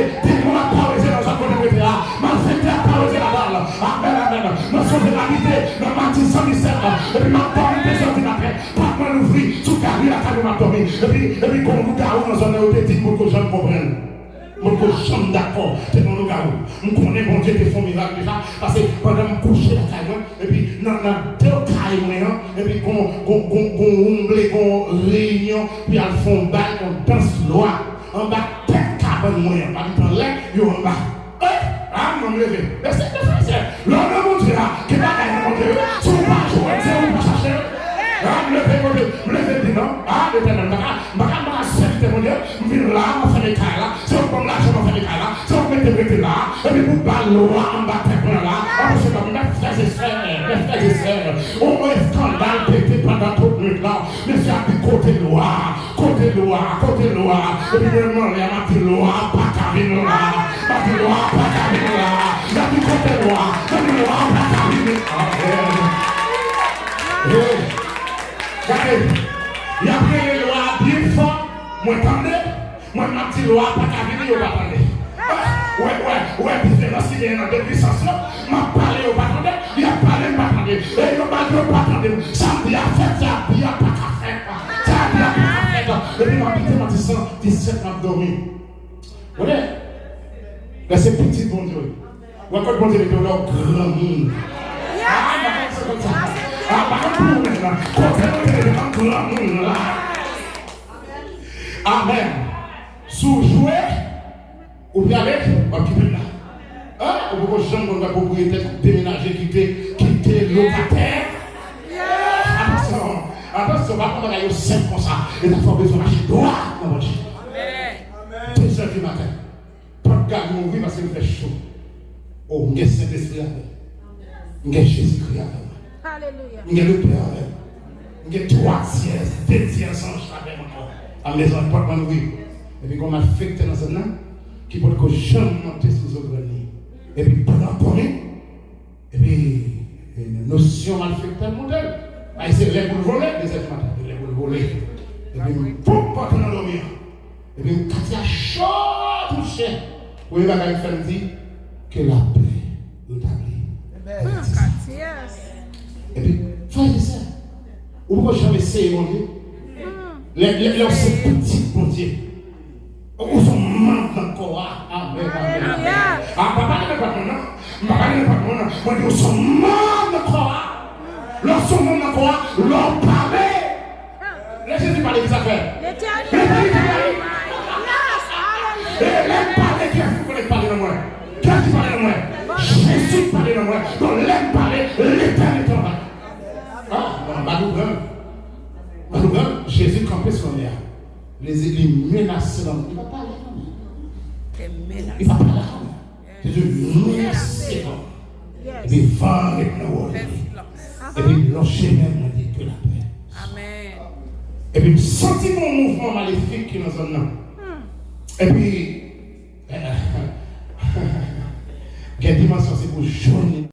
77, et puis m'a dormi 2 heures du matin, pas mal ouvrir, sous carré la caille m'a dormi, et puis quand nous garons dans un zone où dit pour que je ne comprenne. Mon que je suis d'accord, c'est mon garou. Je connais mon Dieu qui fait un miracle déjà, parce que pendant que je couche la caille, et puis dans 2 cailles, et puis qu'on réunion, puis elles font bail, on danse loi, en bas, tête cabane moyen, pas du temps là, ils en bas. Ah, non, me lever. Mais c'est l'homme de mon Dieu là, qui va gagner mon Dieu, si vous pas jouer, si vous pas chercher. Ah, me lever, mon Dieu, non. Ah, l'éternel, ma serviteur, mon Dieu, je viens là, je fais les cailles là, si on prend là, je fais les cailles là, si on met des briques là, et puis vous parlez là, en bas, tête là, on se comme mes frères et sœurs, on met scandale pété pendant toute nuit là, mais c'est à dire côté loi, et puis je me demande, il y a ma petite loi, pas carré là, ma petite loi, pas carré là, la petite côté loi, pas carré là. Regardez, il y a pris les lois bien fort, moi attendez, moi ma petite loi pas qu'à venir au attendez. Ouais, différence il y a dans deux puissances là, m'a parlé au attendez, il a parlé pas attendez, et il pas attendez, ça bien fait, ça bien pas qu'à faire, ça bien pas qu'à faire, et puis m'a pité m'a dit 117 m'a dormi. Vous voyez, là c'est petit bon Dieu, ou encore bon Dieu est dans leur grand monde. Ah, c'est comme ça. Amen. Sous jouer, ou bien avec, occuper là. Ou beaucoup de gens qui ont la propriété déménager, quitter locataire. Attention, on va prendre un simple comme ça. Et la fois besoin de marcher droit dans votre vie. 2 heures du matin. Pas de gars qui m'ouvre parce qu'il fait chaud. Oh, il y a Saint-Esprit avec. Il y a Jésus-Christ avec. Alléluia. Il y a le Père avec. Il y a 3 tiers, 2 tiers sans avec encore. À la maison, pas de oui. Et puis, qu'on m'a affecté dans ce nom, qui peut que je monte sur ce grenier. Et puis, pendant qu'on est, et puis, une notion mal affectée à mon modèle. C'est les boules volées, les êtres matin, les boules volées. Et puis, pour pas qu'on dormir. Et puis, quand il y a chaud, touché, vous voyez, il fait dire que la paix rétablie. Et puis, frère et sœur, vous pouvez jamais essayer, mon Dieu. Les petits, mon Dieu. Où sont membres encore? Amen. Ah, papa, ne pas non. Papa, ne pas non. Moi, ils sont membres encore. Lorsqu'ils sont membres encore, leur parler. Laissez-moi parler des affaires. Les parler, qu'est-ce que vous parler de moi? Qu'est-ce que vous parlez de moi? Jésus parle de moi. Donc, l'aime parler, l'éternel est en bas. Ah, Madougan, Jésus campait son air. Les menacés dans le monde. Il va parler comme ça. Il va parler comme ça. Jésus menacé comme ça. Et puis, va avec nous. Et puis, l'enchaînement m'a dit que la paix. Amen. Et puis, senti mon mouvement maléfique qui est dans un nom. Et puis, quelle dimension c'est pour joindre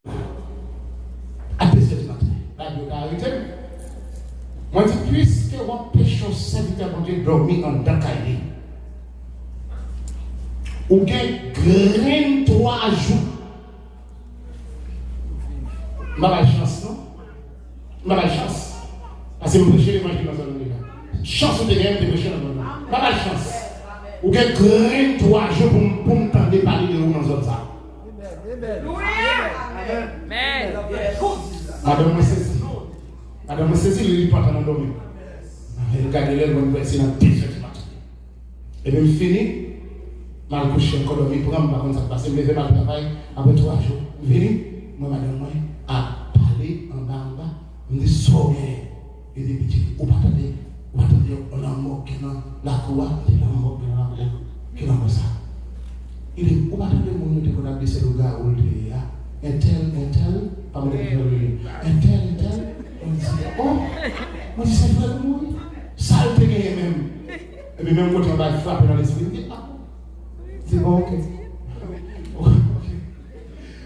à 2 heures du matin. La Dieu a arrêté. Moi, je dis, puisque on pêche au serviteur de Dieu dormir en Dakaï, ou gagne 3 jours. Je n'ai pas de chance, non? Je n'ai pas de chance. Parce que je prêche l'évangile dans un monde. Chance de gagner, de prêcher dans un monde. Je n'ai pas de chance. Ou gagne 3 jours pour me tenter parler de vous dans un monde. Madame me saisit, il pas dans dormir. Regardez les bonnes c'est dans 10 heures du matin. Et bien, je finis, je me couche encore dormir pour me par contre ça passe. Je me lève mal travail après 3 jours. Je finis, moi, madame, moi, à parler en bas. Je me dis, soyez. Et des petits, ou pas attendez, on a un mot qui est dans la cour, on a un mot qui est dans ça. Il dit, ou pas attendez, mon nom, on a dit, c'est le gars où il est là. Un tel, pas me dire, un tel. On dit, oh, moi, c'est vrai que moi, ça le fait même. Et puis, même quand on va frapper dans l'esprit, il dit, ah, c'est bon, ok.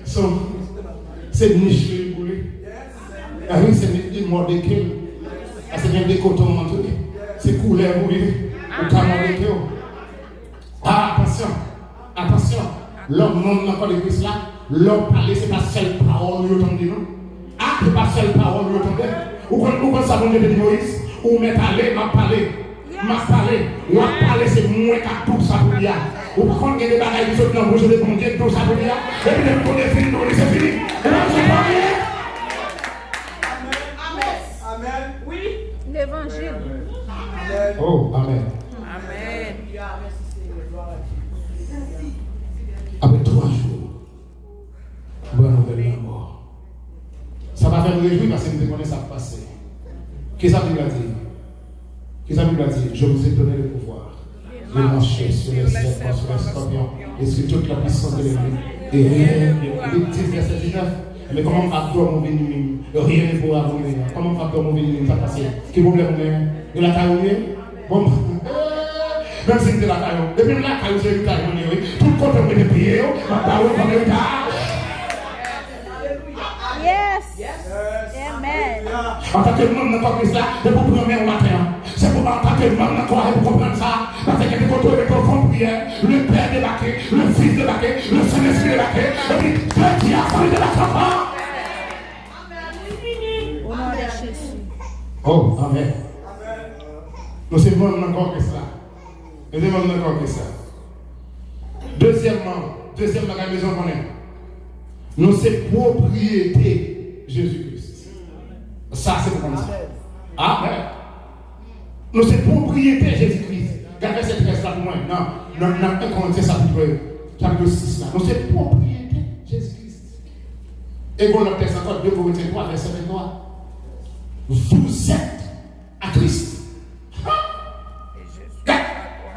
So, c'est une niche qui est boulée. Ah oui, c'est une mort de kill. C'est bien des cotons montés. C'est couleur boulée. Ou canon de kill. Ah, attention. L'homme non n'a pas de Christ là. L'homme parler, c'est pas seule parole, nous entendons, non? Ah, acte pas seule parole, vous entendez? Ou quand ça, mon Dieu dit Moïse, ou m'est allé, m'a parlé. Ou a parlé, c'est moins qu'à tout ça pour dire. Ou quand il y a des bagages qui sont dans le projet de mon Dieu, tout ça pour dire. Et puis, le monde est fini, c'est fini. Et là, c'est pas rien. Amen. Oui. L'évangile. Oh, amen. Amen. Après 3 jours, bonne nouvelle de la mort. Ça va faire nous réjouir parce que nous connaissons ça passer. Qu'est-ce que ça veut dire? Qu'est-ce que ça veut dire? Je vous ai donné le pouvoir de marcher sur les serpents, sur les scorpions et sur toute la puissance de l'ennemi. Et rien ne dit verset 19. Mais comment facteur mon béni, rien ne pourra vous venir. Comment facteur mon béni, ça passe? Quel problème on est? De la caille, bon. Même si c'est la caille, depuis la caille, c'est la caille, tout le côté de prier, ma parole comme le tas. Yes. Amen. En tant que monde n'a pas pris ça, c'est pour premier matin. C'est pour en tant que monde n'a pas pour comprendre ça. Parce qu'il y a des côtés de profonde prière, le Père débarqué, le Fils débarqué, le Saint-Esprit débarqué, et puis Dieu a fallu de la campagne. Au nom de Jésus. Oh, amen. Nous sommes même encore que ça. Nous sommes même encore que ça. Deuxième bagage maison qu'on est. Nous sommes propriété Jésus-Christ. Ça, c'est pour ça. Amen. Nous sommes propriété Jésus-Christ. Regardez cette verset là pour moi. Non, 1 Corinthiens chapitre 6 là. Nous sommes propriété Jésus-Christ. Et bon, le texte encore 2 Corinthiens 3, verset 23. Vous êtes à Christ.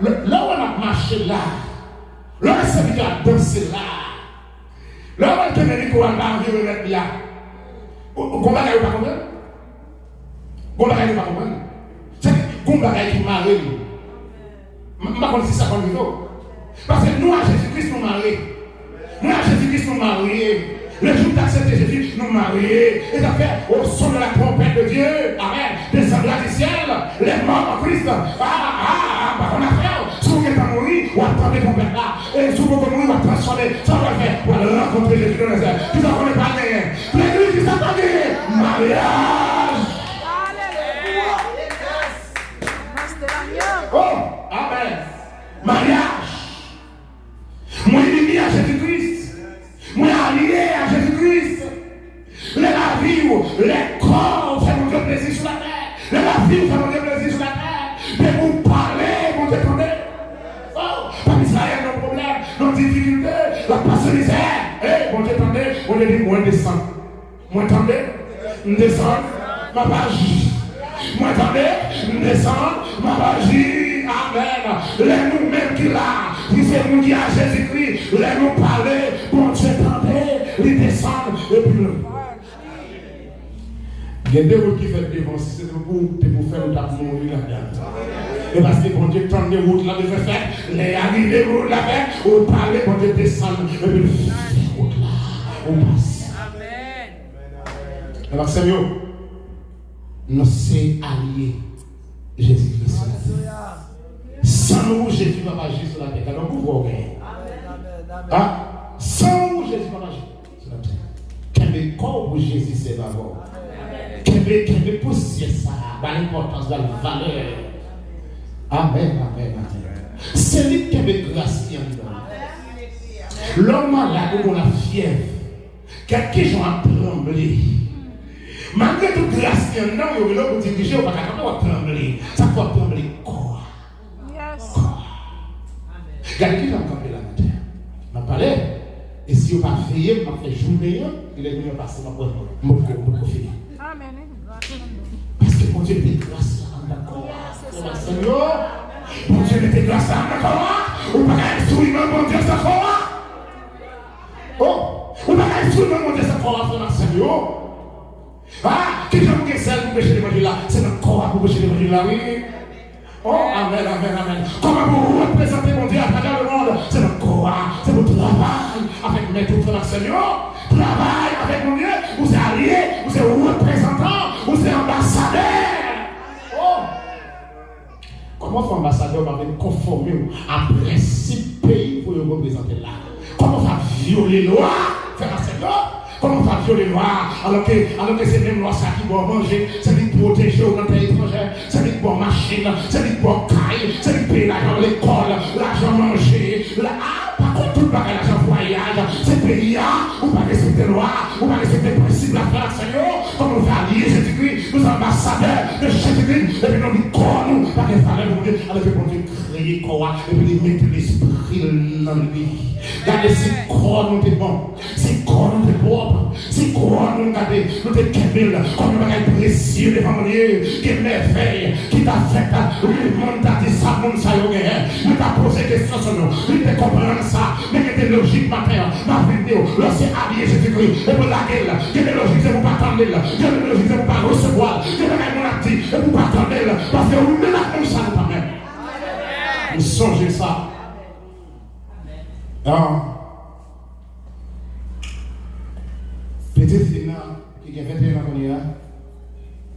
Là où on a marché là, là où on a dansé là, là où on a tenu qu'on a environné là, qu'on va pas comprendre. Qu'on va pas comprendre. C'est qu'on va qui marie. Je ne sais pas si ça qu'on dit. Parce que nous, à Jésus-Christ, nous marions. Nous, à Jésus-Christ, nous marions. Le jour d'accepter Jésus, nous marions. Et ça fait au son de la trompette de Dieu, amen, descendra du ciel, les morts en Christ. On a fait, si vous êtes mort, on attend les trompettes là. Et si vous êtes mort, on va transformer. Ça va faire, on va rencontrer Jésus dans les airs. Tout ça, on n'est pas gagné. L'église qui s'attend gagné. Mariage. Oh, amen. Mariage. Moi, ennemi à Jésus-Christ. Moi, allié à Jésus-Christ. Les navires, les corps, ça nous donne plaisir sur la terre. Les navires, ça nous donne plaisir sur la terre. Mais vous parlez, vous entendez. Oh, pas Israël, nos problèmes, nos difficultés, la passion misère. Eh, bon Dieu, attendez, on est dit, moi, descend. Moi, attendez, descend, ma page. Moi, attendez, descend, ma page. Amen. Les nous-mêmes qui là, qui c'est nous qui à Jésus-Christ, les nous parler, bon Dieu, attendez, ils descendent, et puis le. Il y a des routes qui font devant, si c'est pour faire le tapis, là-dedans. Et parce que bon Dieu, prend des routes là, de faire, les arrivées routes là-bas, on parle, bon Dieu, descend, et puis le route là, on passe. Amen. Alors, Seigneur, nous sommes alliés, Jésus-Christ. Sans nous, Jésus va agir sur la terre. Alors, vous voyez. Ah, sans nous, Jésus va agir sur la terre. Quel corps où Jésus c'est d'abord. Quel poussière ça, l'importance de la valeur. Amen, amen, amen. C'est lui qui avait grâce qui en donne. L'homme là où on a fièvre, quelques gens ont tremblé. Malgré toute grâce qui en donne, il y a un diriger, on va trembler. Ça faut trembler quoi? Regardez qui va camper là matin. Je parlé. Et si on va veiller, on va faire journée, il est venu passer ma bonne confie. Amen. Parce que mon Dieu était grâce là en d'accord. Seigneur, mon Dieu était grâce là en d'accord. On va pas instruire mon Dieu ça quoi. Oh, on va pas instruire mon Dieu ça quoi, frère Seigneur. Ah, qui j'aime que celle pour pécher l'évangile là, c'est notre corps pour pécher l'évangile là, oui. Oh, amen, amen, amen. Comment vous représentez mon Dieu à travers le monde? C'est notre corps, c'est votre travail avec mes frères Seigneur. Travail avec mon Dieu, vous êtes alliés, vous êtes représentants, vous êtes ambassadeurs. Oh! Comment faut ambassadeur va venir conformer à principe pays pour le représenter là? Comment va violer la loi, frère Seigneur? Comment ça violer noir alors que c'est même noir ça qui doit manger, c'est lui qui protège dans pays étrangers, c'est lui qui doit machine, c'est lui qui doit caille, c'est lui qui paye l'argent à l'école, l'argent manger, par contre tout le bagage l'argent voyage, c'est pays ou pas respecter loi, ou pas respecter le principe de la France, comme on fait allier Jésus-Christ, nous ambassadeurs de Jésus-Christ, et puis nous nous corps, pas qu'il fallait nous dire, alors que bon Dieu créer quoi, et puis il met l'esprit dans lui. Regardez si corps nous est bon, si corps nous est propre, si corps nous regardez, nous est camille, comme nous avons précieux devant Dieu, qui merveille, qui t'a fait, le monde t'a dit ça, monde ça y est, nous t'a posé question sur nous, nous t'a compris ça, mais qui était logique matin, ma vidéo, lorsque allié Jésus-Christ, et pour la gueule, qui était logique, c'est pour pas attendre, qui était logique, c'est pour pas recevoir, qui était mon dit, et pour pas attendre, parce que nous menons comme ça, nous pas même. Nous songez ça. Petit Fina, qui a 21 ans,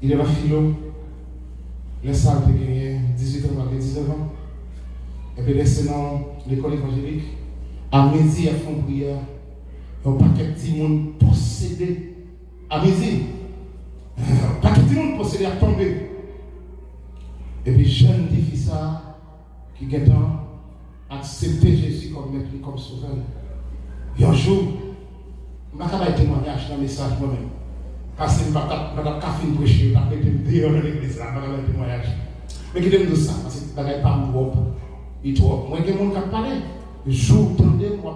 il est la philo, les salles qui a 18 ans, 19 ans, et puis laissé dans l'école évangélique, à midi, ils font prière, et un paquet de monde possédé, à midi, un paquet de monde possédé à tomber. Et puis, jeune défi ça, qui a accepté Jésus comme maître, comme sauveur. Et un jour, je vais faire un témoignage dans le message moi-même. Parce que je ne vais pas faire une prêcher, je vais me dire dans l'église, je vais faire un témoignage. Mais qui aime ça, parce que je ne vais pas me voir. Et toi, moi, il y a des gens qui parlent. Je entendais, moi,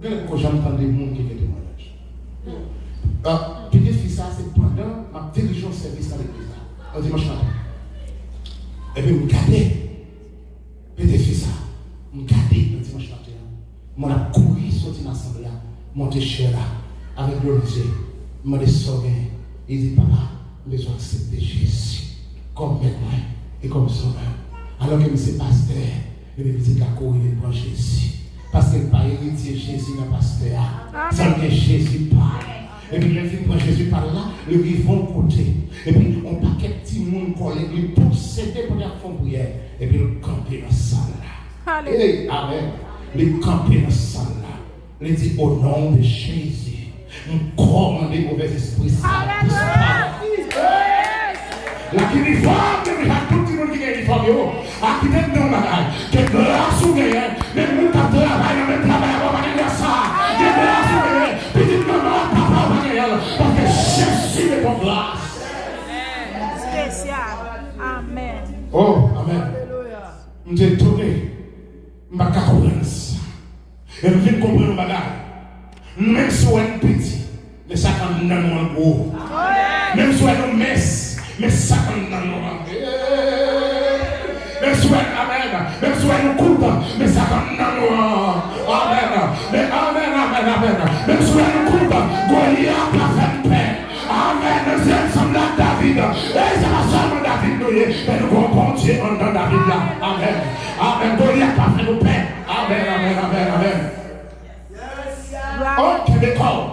quand j'entends des gens qui ont des témoignages. Puis, défi ça, c'est pendant ma dirigeant service à l'église, un dimanche matin. Et puis, je regardais, petit fils, je regardais le dimanche matin. Je suis couru sorti dans l'assemblée, monté chez là, avec le Dieu. Je me suis sauvé. Il dit, papa, je dois accepter Jésus comme maître et comme sauveur. Alors que je pasteur, il me dit qu'il a couru pour Jésus. Parce qu'il n'a pas hérité Jésus dans le pasteur. C'est que Jésus parle. Et puis, les filles, quand Jésus parle là, les vivants côté. Et puis, on paquet de petits monde collé, ils possédaient pour faire prière. Et puis, ils camper dans la salle là. Amen. Ils camper dans la salle là. Ils disent au nom de Jésus, nous commandons les mauvais esprits. La qui uniforme, mais tout le monde qui est uniforme, à qui t'aime dans la bagarre, qui est de la souveraine, mais nous t'as travaillé, on est travaillé, on va dire ça. Qui est de la souveraine, puis dit non, papa, on va dire, parce que Jésus est ton grâce. Spécial. Amen. Oh, amen. Je suis tourné, je ne vais pas comprendre ça. Et je viens comprendre le bagarre. Même si on est petit, mais ça quand nous sommes gros. Même si on est messe, mais ça quand nous sommes même si on est amen, même si on est court, mais ça quand nous sommes amen. Mais amen. Même si on est court, Goliath a fait paix. Amen. C'est ensemble à David. Et c'est pas seulement David, mais nous allons continuer dans David là. Amen. Goliath a fait paix. Amen. Oh, Québécois.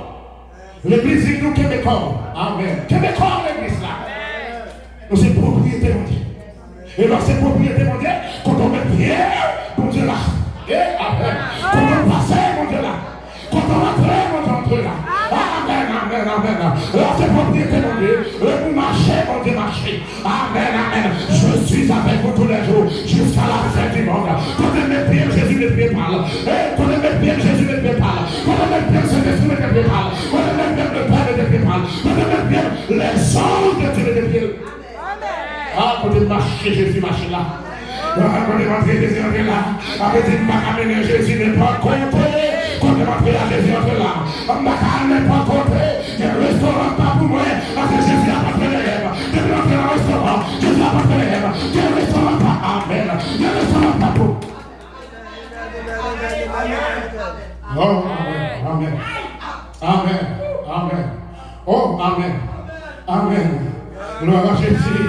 L'église est nous Québécois. Amen. Québécois, l'église là. Nous sommes propriété mondiale. Et lorsque c'est propriété mondiale, quand on met pierre, mon Dieu là. Amen. Quand on passe, mon Dieu là. Quand on entre, mon Dieu entre là. Amen. Lorsque c'est propriété mondiale, vous marchez, mon Dieu marchez. Amen. Je suis avec vous tous les jours jusqu'à la fin du monde. Quand on met pierre, Jésus ne prie pas. Quand on met pierre, Jésus ne prie pas. Quand on met pierre, Saint-Esprit ne prie pas. Quand on met pierre, le Père ne prie pas. Quand on met pierre, les anges de Dieu ne prient pas. Ah, quand on marche, Jésus marche là. Quand on marche, Jésus entre là. Avec une macamine, Jésus n'est pas compté. Quand on marche, Jésus entre là. Un macamine n'est pas compté. Il y a un restaurant pas pour moi. Parce que Jésus n'a pas fait les rêves. Jésus n'a pas fait un restaurant. Jésus n'a pas fait les rêves. Il y a un restaurant pas. Amen. Il y a un restaurant pas pour. Oh, amen. Oh, amen. Gloire à Jésus.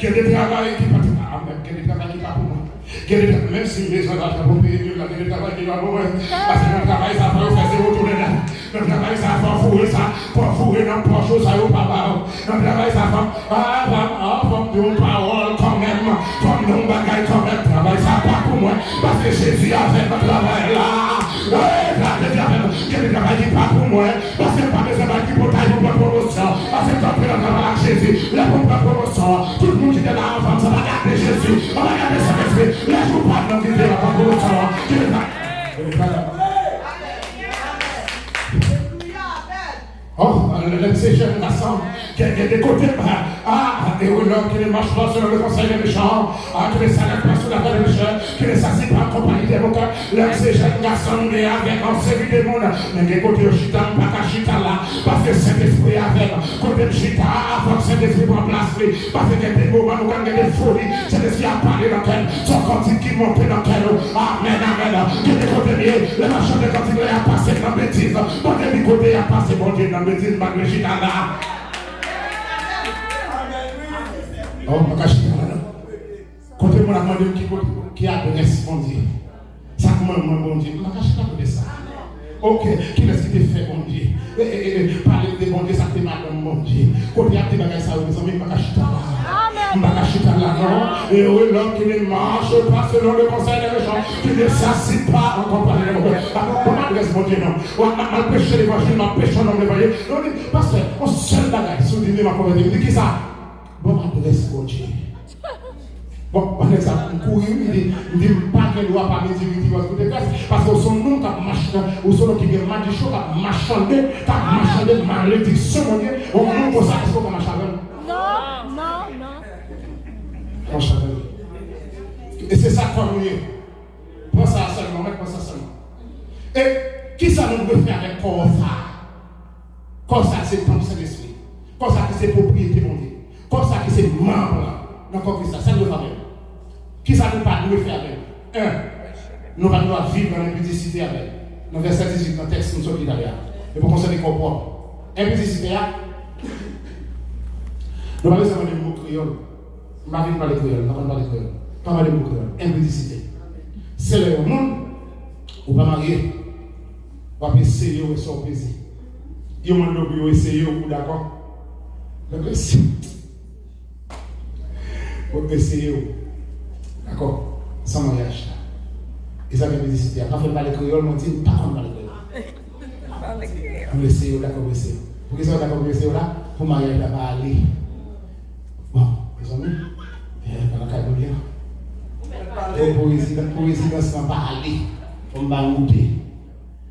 Quel est le travail qui va amen. Quel est le travail qui va pour moi. Même si les gens vont payer, quel est le travail qui va pour moi. Parce que le travail, ça va faire zéro tourner là. Le travail, ça va fourrer ça. Pour fourrer dans le poche, ça va pas. Le travail, ça va. Comme une parole quand même. Comme une bagaille quand même. Le travail, ça va pour moi. Parce que Jésus a fait le travail là. Quel est le travail qui va pour moi. Parce que pas besoin la promotion. Tout le monde qui était là avant, ça va garder Jésus, on va garder Saint-Esprit. Laisse-nous pas dans l'idée la promotion. Oh, ces jeunes garçons qui ont des côtés, et oui, l'homme qui ne marche pas selon le conseil des méchants, qui ne s'arrête pas sur la voie des méchants, qui ne s'assied pas en compagnie des avocats, l'homme, ces jeunes garçons, mais avec en série des mondes, mais des côtés au chita, pas qu'à chita là, parce que Saint-Esprit avec, côté de chita, avant que Saint-Esprit prend place, parce que des moments où on a des folies, Saint-Esprit a parlé dans quel, son cantique qui monte dans quel, amen, amen, qui est côté mieux, le marchand de cantique a passé dans la bêtise, bon, des côtés a passé, bon Dieu, dans bêtise, malgré chita là. Oh, ma cache là. Quand on m'a demandé qui adresse mon Dieu. Ça comment mon Dieu. Ma cache là pour ça. Ok, qui est-ce qui te fait mon Dieu? Parler de mon Dieu, ça te mal mon Dieu. Quand il y a des bagages ça, mes amis, ma cache là. Ma cache là, non. Et oui, l'homme qui ne marche pas selon le conseil des méchants, qui ne s'assied pas en compagnie de mon Dieu. Comment adresse mon Dieu, non? On m'a péché l'évangile, m'a péché non l'évangile. Parce que, on seul bagage, si vous dites ma pauvreté, vous dites qui ça? Bon, adresse mon Dieu. Bon, par exemple, il dit pas qu'elle doit pas me dire parce que son nom qui marche, ou son nom qui est magique, qui a marchandé malédiction, mon Dieu, on nom pour ça, est-ce qu'on marche avec? Non. Marche avec. Et c'est ça qu'on est. Prends ça seulement, prends ça seulement. Et qui ça nous veut faire avec corps ça? Corps ça, c'est ton Saint-Esprit. Corps ça, c'est propriété, mon Dieu. Comme ça qui c'est membre dans le Christ, ça nous va faire. Qui ça nous pas nous faire avec? Nous pas nous vivre dans l'impudicité avec. Dans verset 18 dans le texte nous sommes derrière. Et pour conserver corps propre. Impudicité là. Nous parlons seulement de mots créoles. Nous parlons pas de créoles, nous parlons pas de créoles. Pas mal de mots créoles. Impudicité. C'est le monde ou pas marié. On va essayer ou sans plaisir. Il y a un monde qui essayer ou d'accord. Le pour essayer, d'accord, sans mariage. Et ça veut dire que pas fait parler créole, on dit pas qu'on parle créole. Pour essayer, d'accord, pour essayer. Pour essayer, d'accord, pour essayer là, pour mariage, il n'a pas aller. Bon, les amis, pendant qu'à bien. Pour résidence, il n'a pas aller. On va goûter.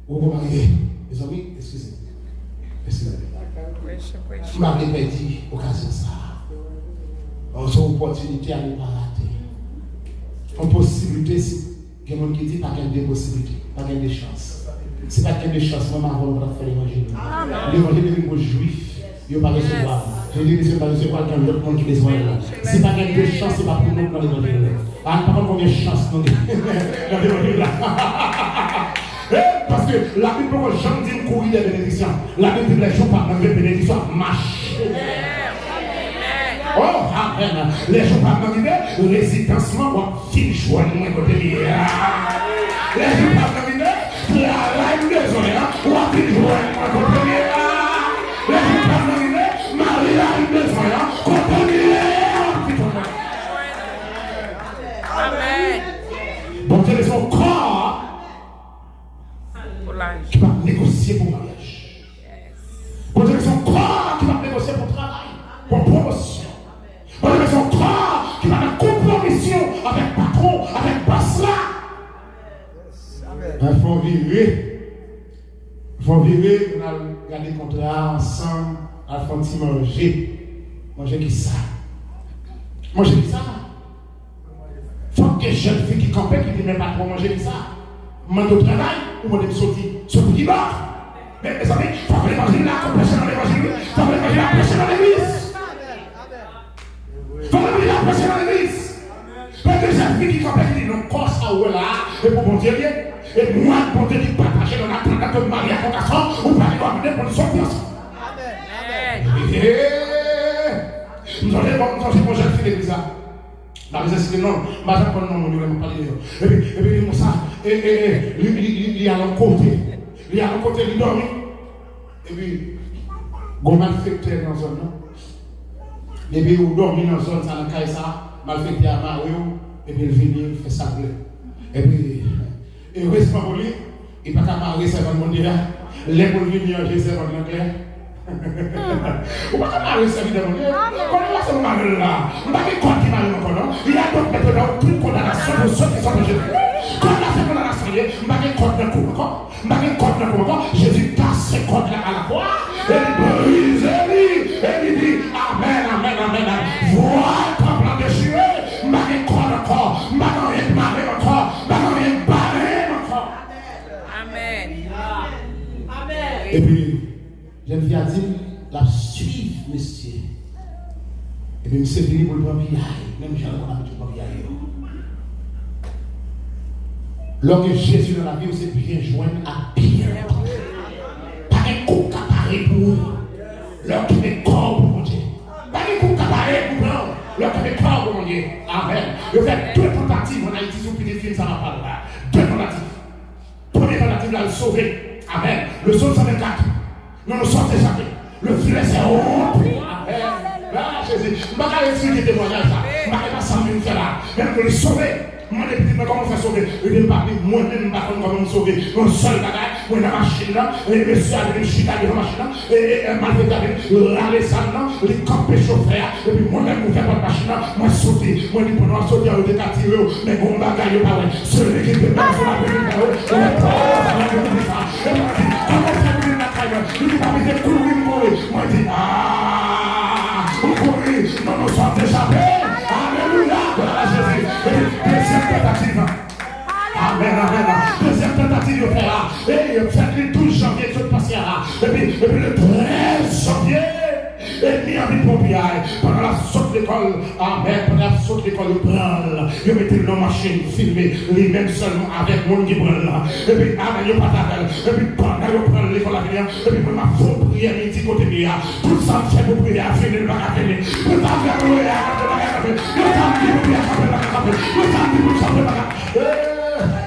Ou pour marier. Les amis, excusez-moi. Je m'avais perdu l'occasion ça. On a une opportunité à ne pas rater. Une possibilité, si il y a des gens qui disent pas qu'il y a des possibilités, pas qu'il y a des chances. Ce n'est pas qu'il y a des chances, moi, je vais faire l'évangile. L'évangile est un juif, il ne va pas recevoir. Je dis que je ne vais pas recevoir quelqu'un d'autre monde qui les voit. Si pas qu'il y a des chances, ce n'est pas pour nous dans l'évangile. Par contre, combien de chances nous dans l'évangile là? Parce que la Bible, pour Jean dit courir des bénédictions. La Bible dit les gens par les bénédictions marchent. Oh, amen. Les gens par le résidencement vont finir joindre mon côté. Les gens par le la maison, on va finir joindre mon côté. Les gens par le Marie la maison, amen. Bon, c'est son corps qui va négocier pour mariage. Bon, c'est son corps qui va négocier pour travail, pour promotion. Bon, c'est son corps qui va faire compromission avec patron, avec boss là. Il faut vivre. Il faut vivre, on a regardé le contrat ensemble, on a fait manger. Manger qui ça? Manger qui ça? Il faut que les jeunes filles qui campent, qui disent même pas pour manger qui ça. Mande au travail ou mande sortir qui va. Mais mes amis, il faut l'évangile là, qu'on prêche dans l'évangile. Il faut l'évangile là, prêcher dans l'église. Il faut l'évangile là, prêcher dans l'église. Parce que j'ai vu qui campent, qui disent non, quoi ça ou là, et pour mon Dieu, et moi, pour Dieu, qui partage dans la tente de Marie à Concassant, ou pas les doigts pour nous sortir ensemble. Nous allons mon jeune fille d'église là. La résidence, non, je ne vais pas parler. Et puis, comme ça, il y a un côté, il dormit. Et puis, il mal malfecté dans la zone. Et puis, il dormit dans la zone, ça n'a pas ça, malfecté à Mario, et puis il vient, il fait ça. Et puis, heureusement pour lui, il n'a pas qu'à marier, c'est dans le monde là. Les pour venir, j'ai c'est dans l'anglais. Ou pas marier ça évidemment. Quand on va se marier là, on va dire quoi qui marie encore non? Il y a donc maintenant aucune condamnation pour ceux qui sont en Jésus. Quand on a fait condamnation, on va dire quoi de coup encore? On va dire quoi de coup encore? Jésus passe ce code là à la croix. Et il brise, et il dit Amen, Amen, Amen. Voilà ton plan déchiré. On va dire quoi encore? On va rien marier encore. On va rien barrer encore. Amen. Amen. Et puis, jeune fille a dit, la suivre, monsieur. Et puis, monsieur fini pour le prendre pied. Même j'en ai pas pour le pied. Lorsque Jésus dans la vie, c'est bien joindre à bien. Pas un coup caparé pour vous. Lorsqu'il est corps pour mon Dieu. Pas un coup caparé pour vous. Lorsqu'il est corps pour mon Dieu. Amen. Je fais deux tentatives en Haïti sur petit film, ça va pas là. Deux tentatives. Première tentative, là, le sauver. Amen. Le psaume 124. Nous sommes échappés. Le filet c'est haut. Amen. Ah, Jésus. Je ne vais pas expliquer le témoignage là. Je ne vais pas s'en faire là. Même que le sauver. Moi, les petits, comment faire sauver? Je ne vais pas dire, moi-même, comment me sauver. Mon seul bagage, moi, dans la machine là, et monsieur a venu chita dans la machine là, et malgré a venu râler ça là, les campés chauffeurs, et puis moi-même, je fais pas de machine là, moi, sauter. Moi, je dis, pendant sauter, on est tiré, mais bon bagage, pas vrai. Celui qui peut pas faire la vérité, on est pas la vérité. Et moi, je dis, comment faire venir la caille? Je dis, pas me courir, mourir. Moi, je dis, vous courez, nous sommes échappés. Alléluia, voilà Jésus. Deuxième tentative. Amen, amen. Deuxième tentative de faire. Et faites le 12 janvier, tout passé là. Et puis le 13 janvier. Et mis en vie pour pied. Pendant la saute d'école. Amen. Pendant la saute d'école, il prend. Il mettait dans la machine, filmé. Lui-même seulement avec mon qui prend là. Et puis, amen, il pas d'appel. Et puis, pendant qu'il prend l'école à venir. Et puis, ma faute prière, il dit côté bien. Tout ça, c'est pour prier à finir le bac à finir. Tout ça, c'est pour prier à finir. Tout ça, c'est pour prier à finir. Tout ça, c'est pour prier à finir.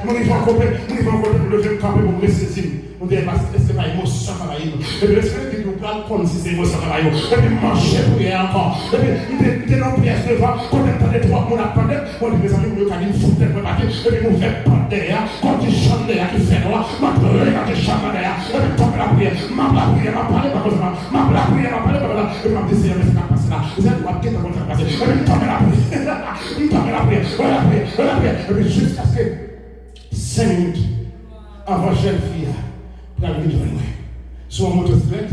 Mon niveau en côté pour le jeune camper pour me saisir. On dit, est-ce que pas émotion ça va y aller? Et puis, est-ce que tu peux pas prendre si c'est émotion ça va y aller? Et puis, manger pour y aller encore. Et puis, il était dans pièce devant, quand on entendait trois mon attendait, on dit, mes amis, on dit, foutre le papier, et puis, on fait pas derrière, quand tu chantes derrière, qui fait noir, ma prière, quand tu chantes derrière, et puis, tombe la prière, ma prière, ma parole, ma prière, ma prière, ma parole, et puis, ma décision, mais c'est pas passé là. Vous êtes pas qu'est-ce qu'on fait passer? Et puis, tombe la prière, il tombe la prière, et puis, jusqu'à ce que 5 minutes avant jeune fille pour aller de moi sur une motocyclette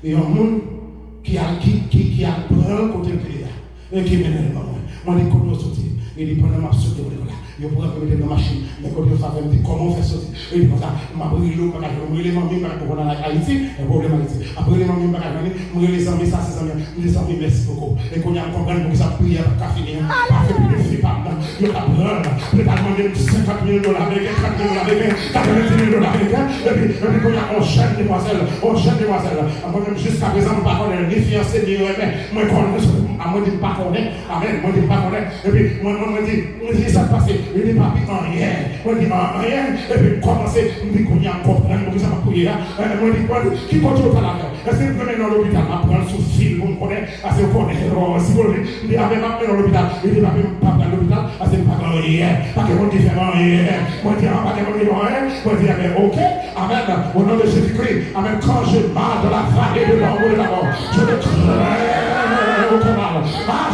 et un monde qui a peur côté de et qui mène moi les côtés sortir et les pendant ma sauter là il pourra mettre dans machine mais quand il va me dire comment faire sortir et comme ça m'a brûlé l'eau pas brûler mamie pas pour dans Haïti un problème Haïti après les mamie pas venir moi les amis ça c'est amis merci beaucoup et qu'on y a comprendre pour ça prière pas finir pas fait plus de pas il a peur il a demandé $50 000 américains $40 000 américains et puis qu'on y a on jeune demoiselle moi même jusqu'à présent pas connaître ni fiancé ni moi connais à moi dit pas connaître amen moi dit pas connaître et puis moi dit ça passé il dit pas rien moi dit rien et puis commencer me dit qu'on y a comprendre pour ça va prier là moi dit quoi qui contrôle ça là est-ce que vous venez dans l'hôpital ma prendre sous fil vous connaissez assez vous connaissez si vous voulez avec ma dans l'hôpital il dit pas dans l'hôpital assez pas rien pas que mon différent rien moi dit pas que mon rien moi dit mais OK amen au nom de Jésus-Christ amen quand je marche dans la vallée de l'ombre de la mort je ne crains aucun mal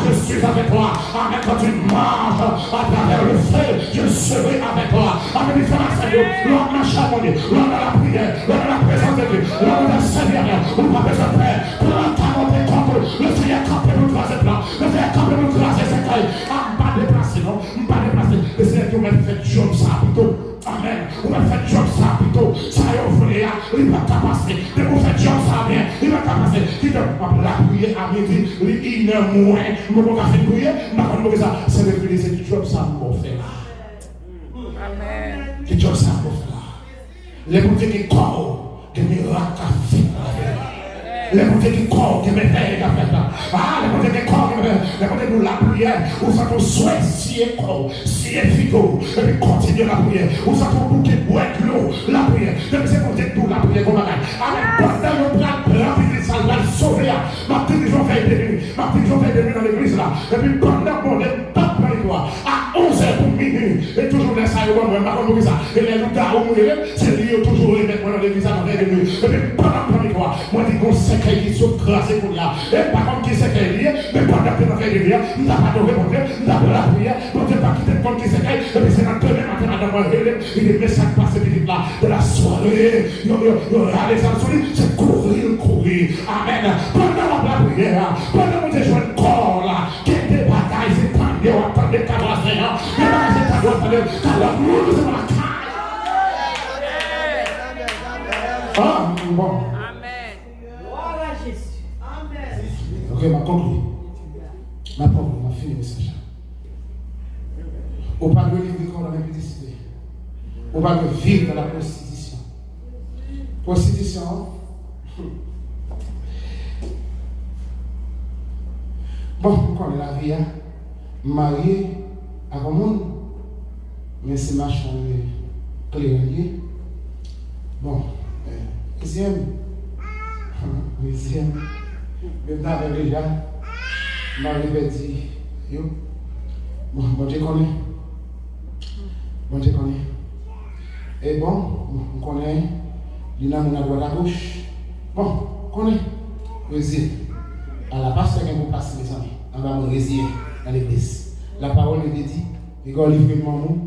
je suis avec toi amen quand tu marches à travers le feu je serai avec toi amen il faut Seigneur l'homme n'a charbonné l'homme dans la prière l'homme dans la présence de Dieu l'homme dans le Seigneur on n'a pas besoin de faire pour l'entendre contre le Seigneur camper nous croiser plan le Seigneur camper nous croiser ses tailles pas déplacer non pas déplacer le Seigneur qui m'a fait job ça plutôt amen on va faire job ça plutôt ça y est au fond il va capacité de vous faire job ça bien il va capacité qui te la prier à midi il est moins mais on va faire prier mais quand on ça c'est le c'est du job ça qu'on fait là amen du job ça qu'on fait là les bouteilles qui corps des miracles à faire les bouteilles qui corps qui me fait à faire là les bouteilles qui corps les bouteilles pour la prière où ça qu'on souhaite si efficace et puis continuer la prière où ça qu'on bouquet pour être l'eau la prière même c'est pour dire tout la prière comme avec pendant le plat rempli de ça va sauver ma petite journée fait de nuit dans l'église là et puis pendant mon pas de toi à 11h pour minuit et toujours les ça moi pas comme ça et les loups c'est lié toujours les mettre dans l'église à 11h de nuit et puis pendant mon quoi Moi, je dis qu'on sait qu'il sont grâce pour là. Et par contre, qui sait qu'il y a, mais pendant que nous faisons rien, nous n'avons pas de répondre, nous avons la prière, nous ne pas quitter le compte qui sait qu'il y a, et puis c'est dans demain matin, madame, il est message passé là, de la soirée, il y a les absolus, c'est courir. Amen. Pendant la prière, pendant que nous jouons le corps là, qui est des batailles, c'est tendu, on attend des cabasses, mais là, c'est tendu, on attend des cabasses, c'est la caille. Ah, bon. Amen. Gloire à Jésus. Amen. Ok, ma conclue. Ma fini le message. On parle de vivre dans la publicité. On parle de vivre dans la prostitution. Prostitution. Bon, quand on est la vie, marié à un monde, mais c'est ma chambre clé. Bon. Deuxième, même d'avant déjà, Marie m'a dit, yo, bon Dieu connaît. Et bon, on connaît, il y a mon droite à gauche. Bon, on connaît, résine. À la passe, c'est qu'on passe les amis, on va me résiner dans l'église. La parole est dit, il y a un livre de mon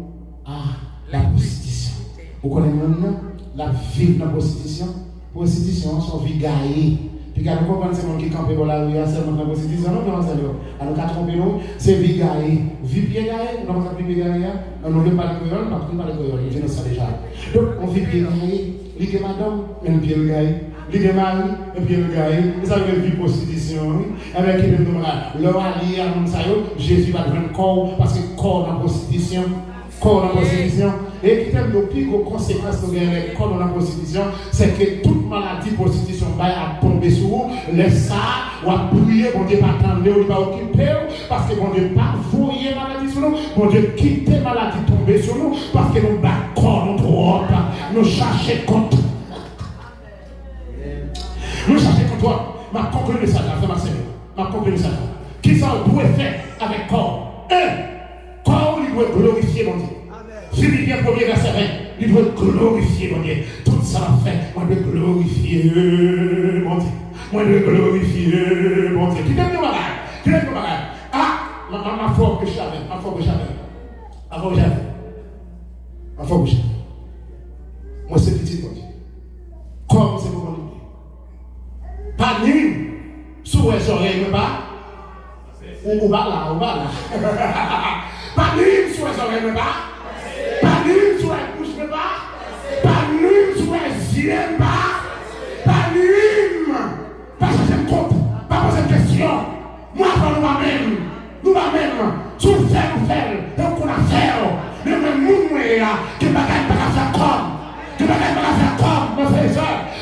la prostitution. Vous connaissez mon nom? La vie dans la prostitution. Prostitution, son vie gaillée. Puis quand vous comprenez, c'est mon qui campé pour la rue, c'est mon prostitution, non, comment ça veut dire? Alors, quand on nous, c'est vie gaillée. Vie bien gaillée, on va vie gaillée, on ne veut pas le créole, parce qu'on ne parle pas le créole, je ne sais déjà. Donc, on vit bien gaillée, l'idée madame, et le pied le gaillé, l'idée mari, et puis le gaillé, ça veut dire vie prostitution, avec qui nous le allié à mon Jésus va devenir corps, parce que corps dans la prostitution. Corps dans la prostitution. Et qui t'aime le plus gros conséquence de gagner corps dans la prostitution, c'est que toute maladie prostitution va tomber sur vous, laisse ça, ou à prier, bon Dieu pas attendre, ou pas occuper, parce que bon Dieu pas voyer maladie sur nous, bon Dieu quitter maladie tomber sur nous, parce que nous battons corps, nous trop, nous cherchons contre. Nous cherchons contre. Ma conclusion de ça, la femme Seigneur. Ma conclusion de ça. Qui ça doit faire avec corps? Corps, il doit glorifier mon Dieu. Philippe bien premier verset 20, il doit glorifier mon Dieu. Tout ça fait, moi de glorifier mon Dieu. Moi de glorifier mon Dieu. Qui t'aime le bagage? Qui t'aime le bagage? Ah, ma foi que j'avais, ma foi que j'avais. Moi c'est petit mon Dieu. Comme c'est pour mon Dieu. Pas nul, sous les oreilles, mais pas. Ou va là. Pas nul, sous les oreilles, mais pas. Pas nul sur la bouche, mais pas nul sur les yeux, pas nul. Pas chercher compte, pas poser de questions. Moi, nous-mêmes, tout faire, donc on a fait. Mais même nous, que bagaille pas faire comme, mon frère,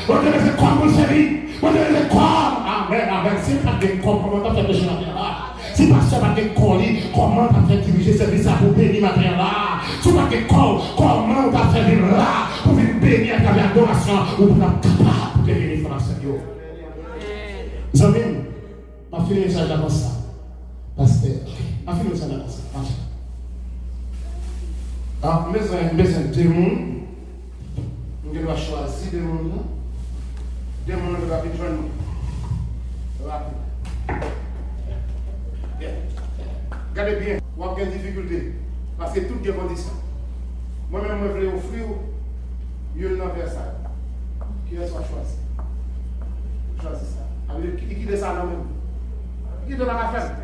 on devait faire comme mon chéri, on devait faire comme. Amen, c'est pas des comme, comment t'as fait péché la terre là? Si pasteur pas de colis, comment t'as fait diriger ce service pour bénir ma terre là? Si pas de col, comment t'as fait venir là pour venir bénir à travers l'adoration ou pour être capable de bénir Français? Mes amis, ma fille est ça comme ça. Pasteur, ma fille est ça comme ça. Ah, mes amis, deux mondes, nous devons choisir deux mondes. Deux mondes de rapide joindre. Regardez bien, vous avez des difficultés. Parce que toutes les conditions. Moi-même, je voulais offrir une Versailles. Qui est-ce qu'on choisit? Choisis ça. Alors, qui est ça là même? Qui est de la femme?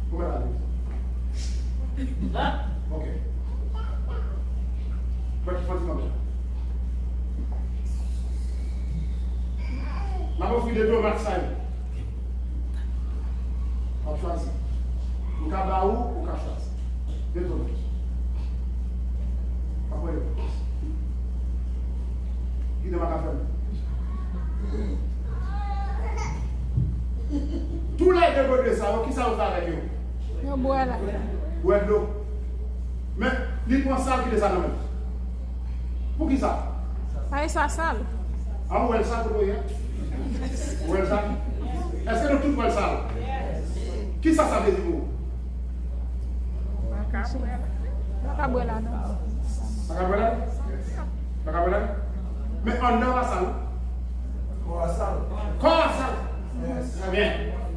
Vous m'avez dit. Ok. Quoi qu'il faut dire comme ça? Je vais offrir deux Versailles. On choisit. Ou Kabaou ou Kachas. Deux tours. Après, qui demande à faire? Tous les deux de ça, qui ça va avec eux? Yo bois là. Bois de l'eau. Mais, il prend ça qui est ça non même. Pour qui ça? Pas ça sale. Ah, où est ça pour toi? Où est ça? Est-ce que nous tous voyons ça? Qui ça veut dire pour vous? Mais on n'a pas ça. Corps sale. Très bien.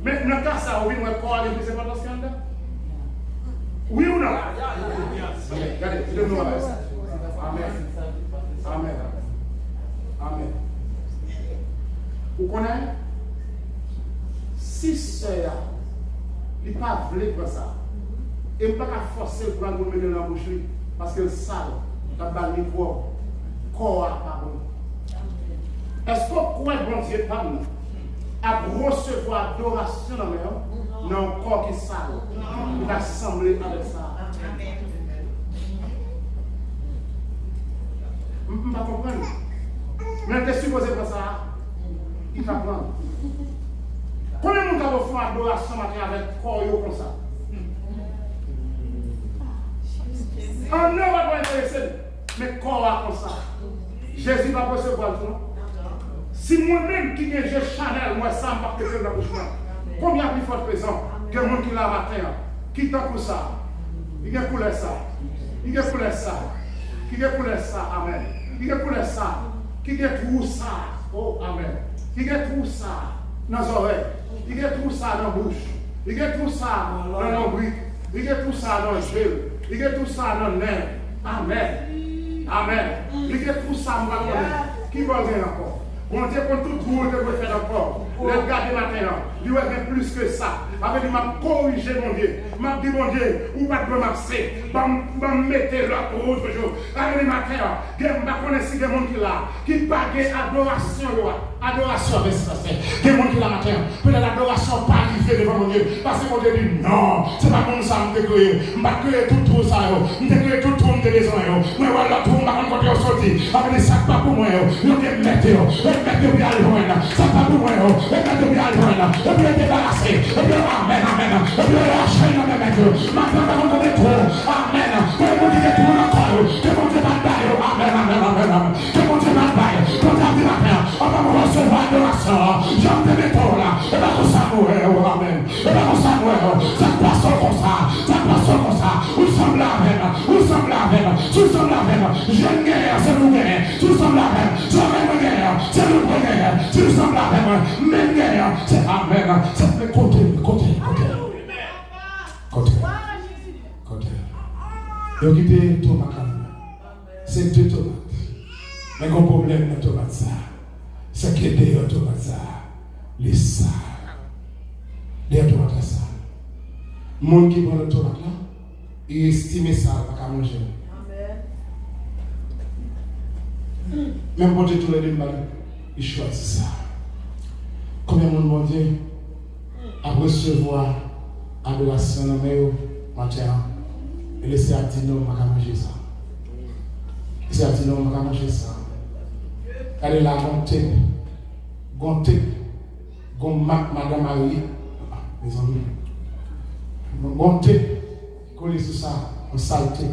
Mais dans le cas ça, vous voyez le corps est plus important que le oui ou non? Regardez, je Amen. Amen. Amen. Vous connaissez? Si sœur, il n'est pas voulu pour ça. Et il ne peut pas forcer pour le mettre dans la bouche parce que le sale, il a balé corps. Corps à pardon. Est-ce que vous croyez bon Dieu pardon? À recevoir adoration dans le corps qui est sale. Il va assembler avec ça. Je ne comprends pas. Mais tu es supposé faire ça. Il va prendre. Combien de monde a fait adoration avec le corps comme ça? On ne va pas intéresser. Mais corps comme ça. Jésus va recevoir tout. Si moi-même qui ai Chanel, moi ça m'a pas dans la bouche. Combien de fois présent que le monde qui l'a matin, qui t'a pour ça? Il a coulé ça. Il a coulé ça. Il a coulé ça. Amen. Il a coulé ça. Qui a tout ça. Oh, amen. Il a tout ça dans les oreilles. Il a tout ça dans la bouche. Il a tout ça dans l'ombrique. Il a tout ça dans les yeux. Il a tout ça dans le nez. Amen. Amen. Il a tout ça dans le qui va dire encore? Bon Dieu, pour tout le monde, je faire encore. Le garder maintenant, il y a plus que ça. Avec m'a corrigé, mon Dieu. M'a dit, mon Dieu, ou pas de marcher. M'a mettre là pour autre chose. Avec matin, je ne connais pas si des gens qui là, qui paguent adoration. Adoration, avec ça. Des gens qui là matin, peut-être l'adoration pas arrivée devant mon Dieu. Parce que mon Dieu dit, non, c'est pas comme ça, je vais créer. Je vais créer tout ça. Je vais créer tout le besoin. Je vais voir là tout, je vais rencontrer sorti. Avec des sacs pas pour moi. Je vais mettre. Et bien loin, ça va pour moi, et bien loin, et bien débarrassé, et bien amen, amen, et bien lâché dans mes mains, maintenant on est trop, amen, que mon Dieu est tout encore, que mon Dieu va bailler, amen, amen, amen, que mon Dieu va bailler, quand on dit matin, on va me recevoir de la sœur, j'en te mets trop là, et bien on s'amourait, amen, et bien on s'amourait, ça passe comme ça, ça passe comme ça, où sommes la même, où sommes la même, où sommes la même, j'aime guerre, c'est nous guerre, où sommes la même, j'aime guerre, c'est nous guerre. Si nous sommes là, même guerre, c'est amen. C'est le côté. Et occupez tomate. C'est deux tomates. Mais le problème de tomate, ça, c'est que les tomates, ça, les salles. Les tomates, ça. Le monde qui prend le tomate là, il estime ça, pas qu'à manger. Même quand tu es tous les deux, il choisit ça. Combien de monde Dieu a recevoir adoration dans le matin et laisser à dire non, je ne vais pas manger ça. Laisser à dire non, je ne vais pas manger ça. Elle est là, gonté, madame Marie, mes amis. Gonté, collé sur ça, en saleté.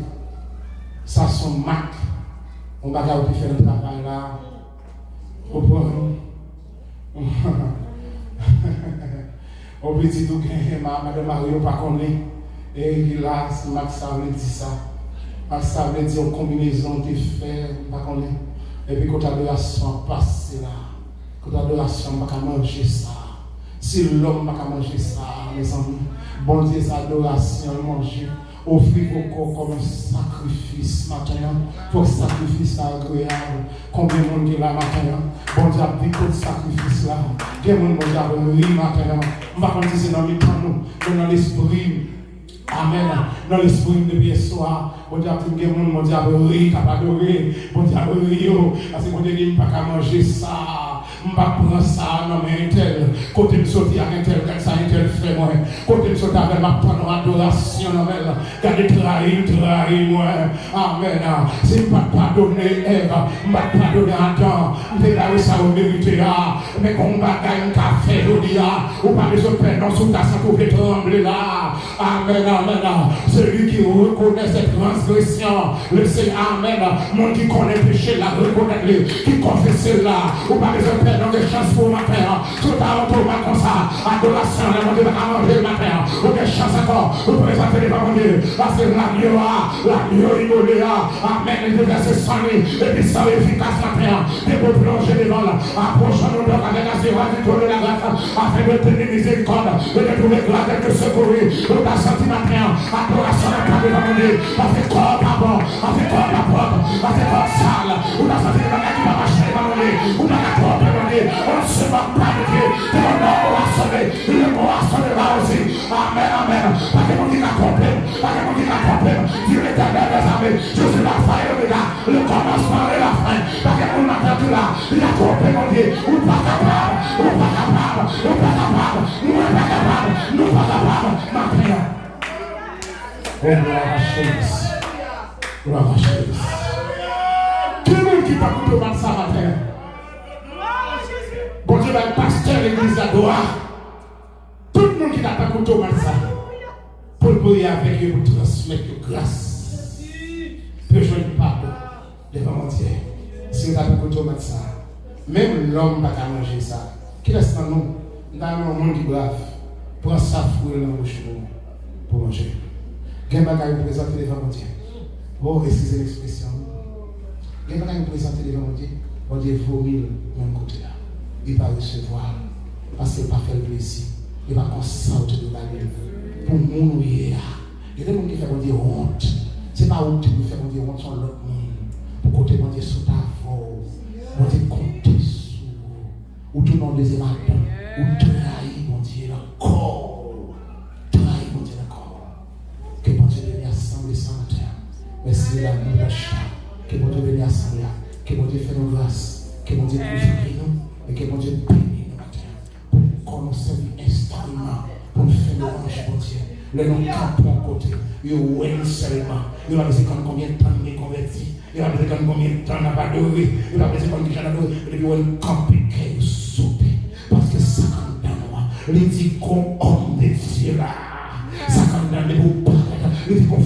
Ça, son mac. On va faire le travail là. Au petit tout madame Mario pas connaît et il a Max Savle dit ça. Max Savle dit en combinaison de faire pas connaît et puis quand l'adoration passe là, quand l'adoration pas manger ça. Si l'homme pas manger ça, mes amis, bon Dieu sa adoration manger. Offrir vos corps comme un sacrifice matin. Pour sacrifice agréable. Combien de monde est là matin? Bon Dieu a dit que sacrifice là. Quel monde bon Dieu a ri matin? On va continuer dans le temps, dans l'esprit. Amen. Dans l'esprit de bien soir. Bon Dieu a dit que mon Dieu a ri, capable de rire. Bon Dieu a ri. Parce que bon Dieu dit pas qu'à manger ça. Je ne vais pas prendre ça, non mais un tel, côté de sortir avec un tel, comme ça, un tel fait moi. Côté de sortir avec ma prendre adoration, non mais, car il trahit moi. Amen. Si je ne vais pas pardonner Ève, je ne vais pas pardonner Adam, je vais là où ça vous méritez, mais qu'on va gagner un café, je dis, ou pas besoin de perdre sous ta sang pour trembler là. Amen, amen. Celui qui reconnaît cette transgression, le Seigneur, amen. Mon qui connaît le péché là, reconnaît-le, qui confesse là, ou pas besoin de Père, nous avons chance pour ma Père. Tout à l'heure, comme ça, adoration, mon Dieu, à manger ma Père. Nous avons chance encore pour présenter devant mon Dieu. Parce que l'agneau, immolé, amen, et de verser sans lui, et puis sans efficace ma Père. Et pour plonger devant là, approchons-nous donc avec la sirène du trône de la grâce, afin de tenir miséricorde, et de trouver grâce et de secourir. Nous avons senti ma Père, adoration à part devant mon Dieu, parce que corps pas bon, parce que corps pas propre, parce que corps sale, nous avons senti le mec qui va marcher devant mon Dieu, nous avons propre devant mon Dieu, on ne se moque pas de Dieu, c'est mon nom pour assommé, le mot assommé va aussi, amen, amen, parce que mon Dieu l'a compris, parce que mon Dieu l'a compris, Dieu l'éternel des armées, je suis la fin et le commencement et la fin, parce que mon appel là, il a compris mon Dieu, ou pas capable, ou pas capable, ou pas capable, nous pas capable, nous pas capable, ma prière. Oh, gloire à Jésus. Gloire à Jésus. Tout le monde qui t'a coupé au ça matin. Bon Dieu, le pasteur de l'église à Doha. Tout le monde qui t'a coupé au ça. Pour le prier avec eux, pour transmettre grâce. Peut jouer le pardon devant mon Dieu. Si on t'a coupé au ça. Même l'homme n'a pas manger ça. Qui reste dans nous? Dans un monde qui brave. Prends ça, fouille dans la bouche pour manger. Quel bagage vous présenter devant mon Dieu? Oh, excusez l'expression. Quel bagage vous présenter devant mon Dieu? Mon Dieu vomit de mon côté là. Il va recevoir. Parce qu'il n'a pas fait le plaisir. Il va consentir de la vie. Pour nous, il y a des gens qui font mon Dieu honte. Ce n'est pas honte qui fait mon Dieu honte sur l'autre monde. Pour côté mon Dieu sous ta voix. Mon Dieu compter sur. Ou tout le monde les aime. Ou trahir mon Dieu encore. Trahir mon Dieu encore. Que mon Dieu vienne assembler sans terre. Merci de la bouche. Que mon Dieu vienne assembler. Que mon Dieu fasse nos grâces. Que mon Dieu purifie nous. Et que mon Dieu bénisse nous matin. Pour qu'on nous serve instrument. Pour nous faire nos anges, mon Dieu. Le nom campons côté. Il y a seulement. Il va dire combien de temps nous convertis. Il va dire combien de temps nous pas adoré. Il va dire combien de temps nous adoré. Il va dire compliqué ou sauté. Parce que ça condamne moi. Il dit qu'on homme de Dieu là. Ça condamne vous paraître. Il dit qu'on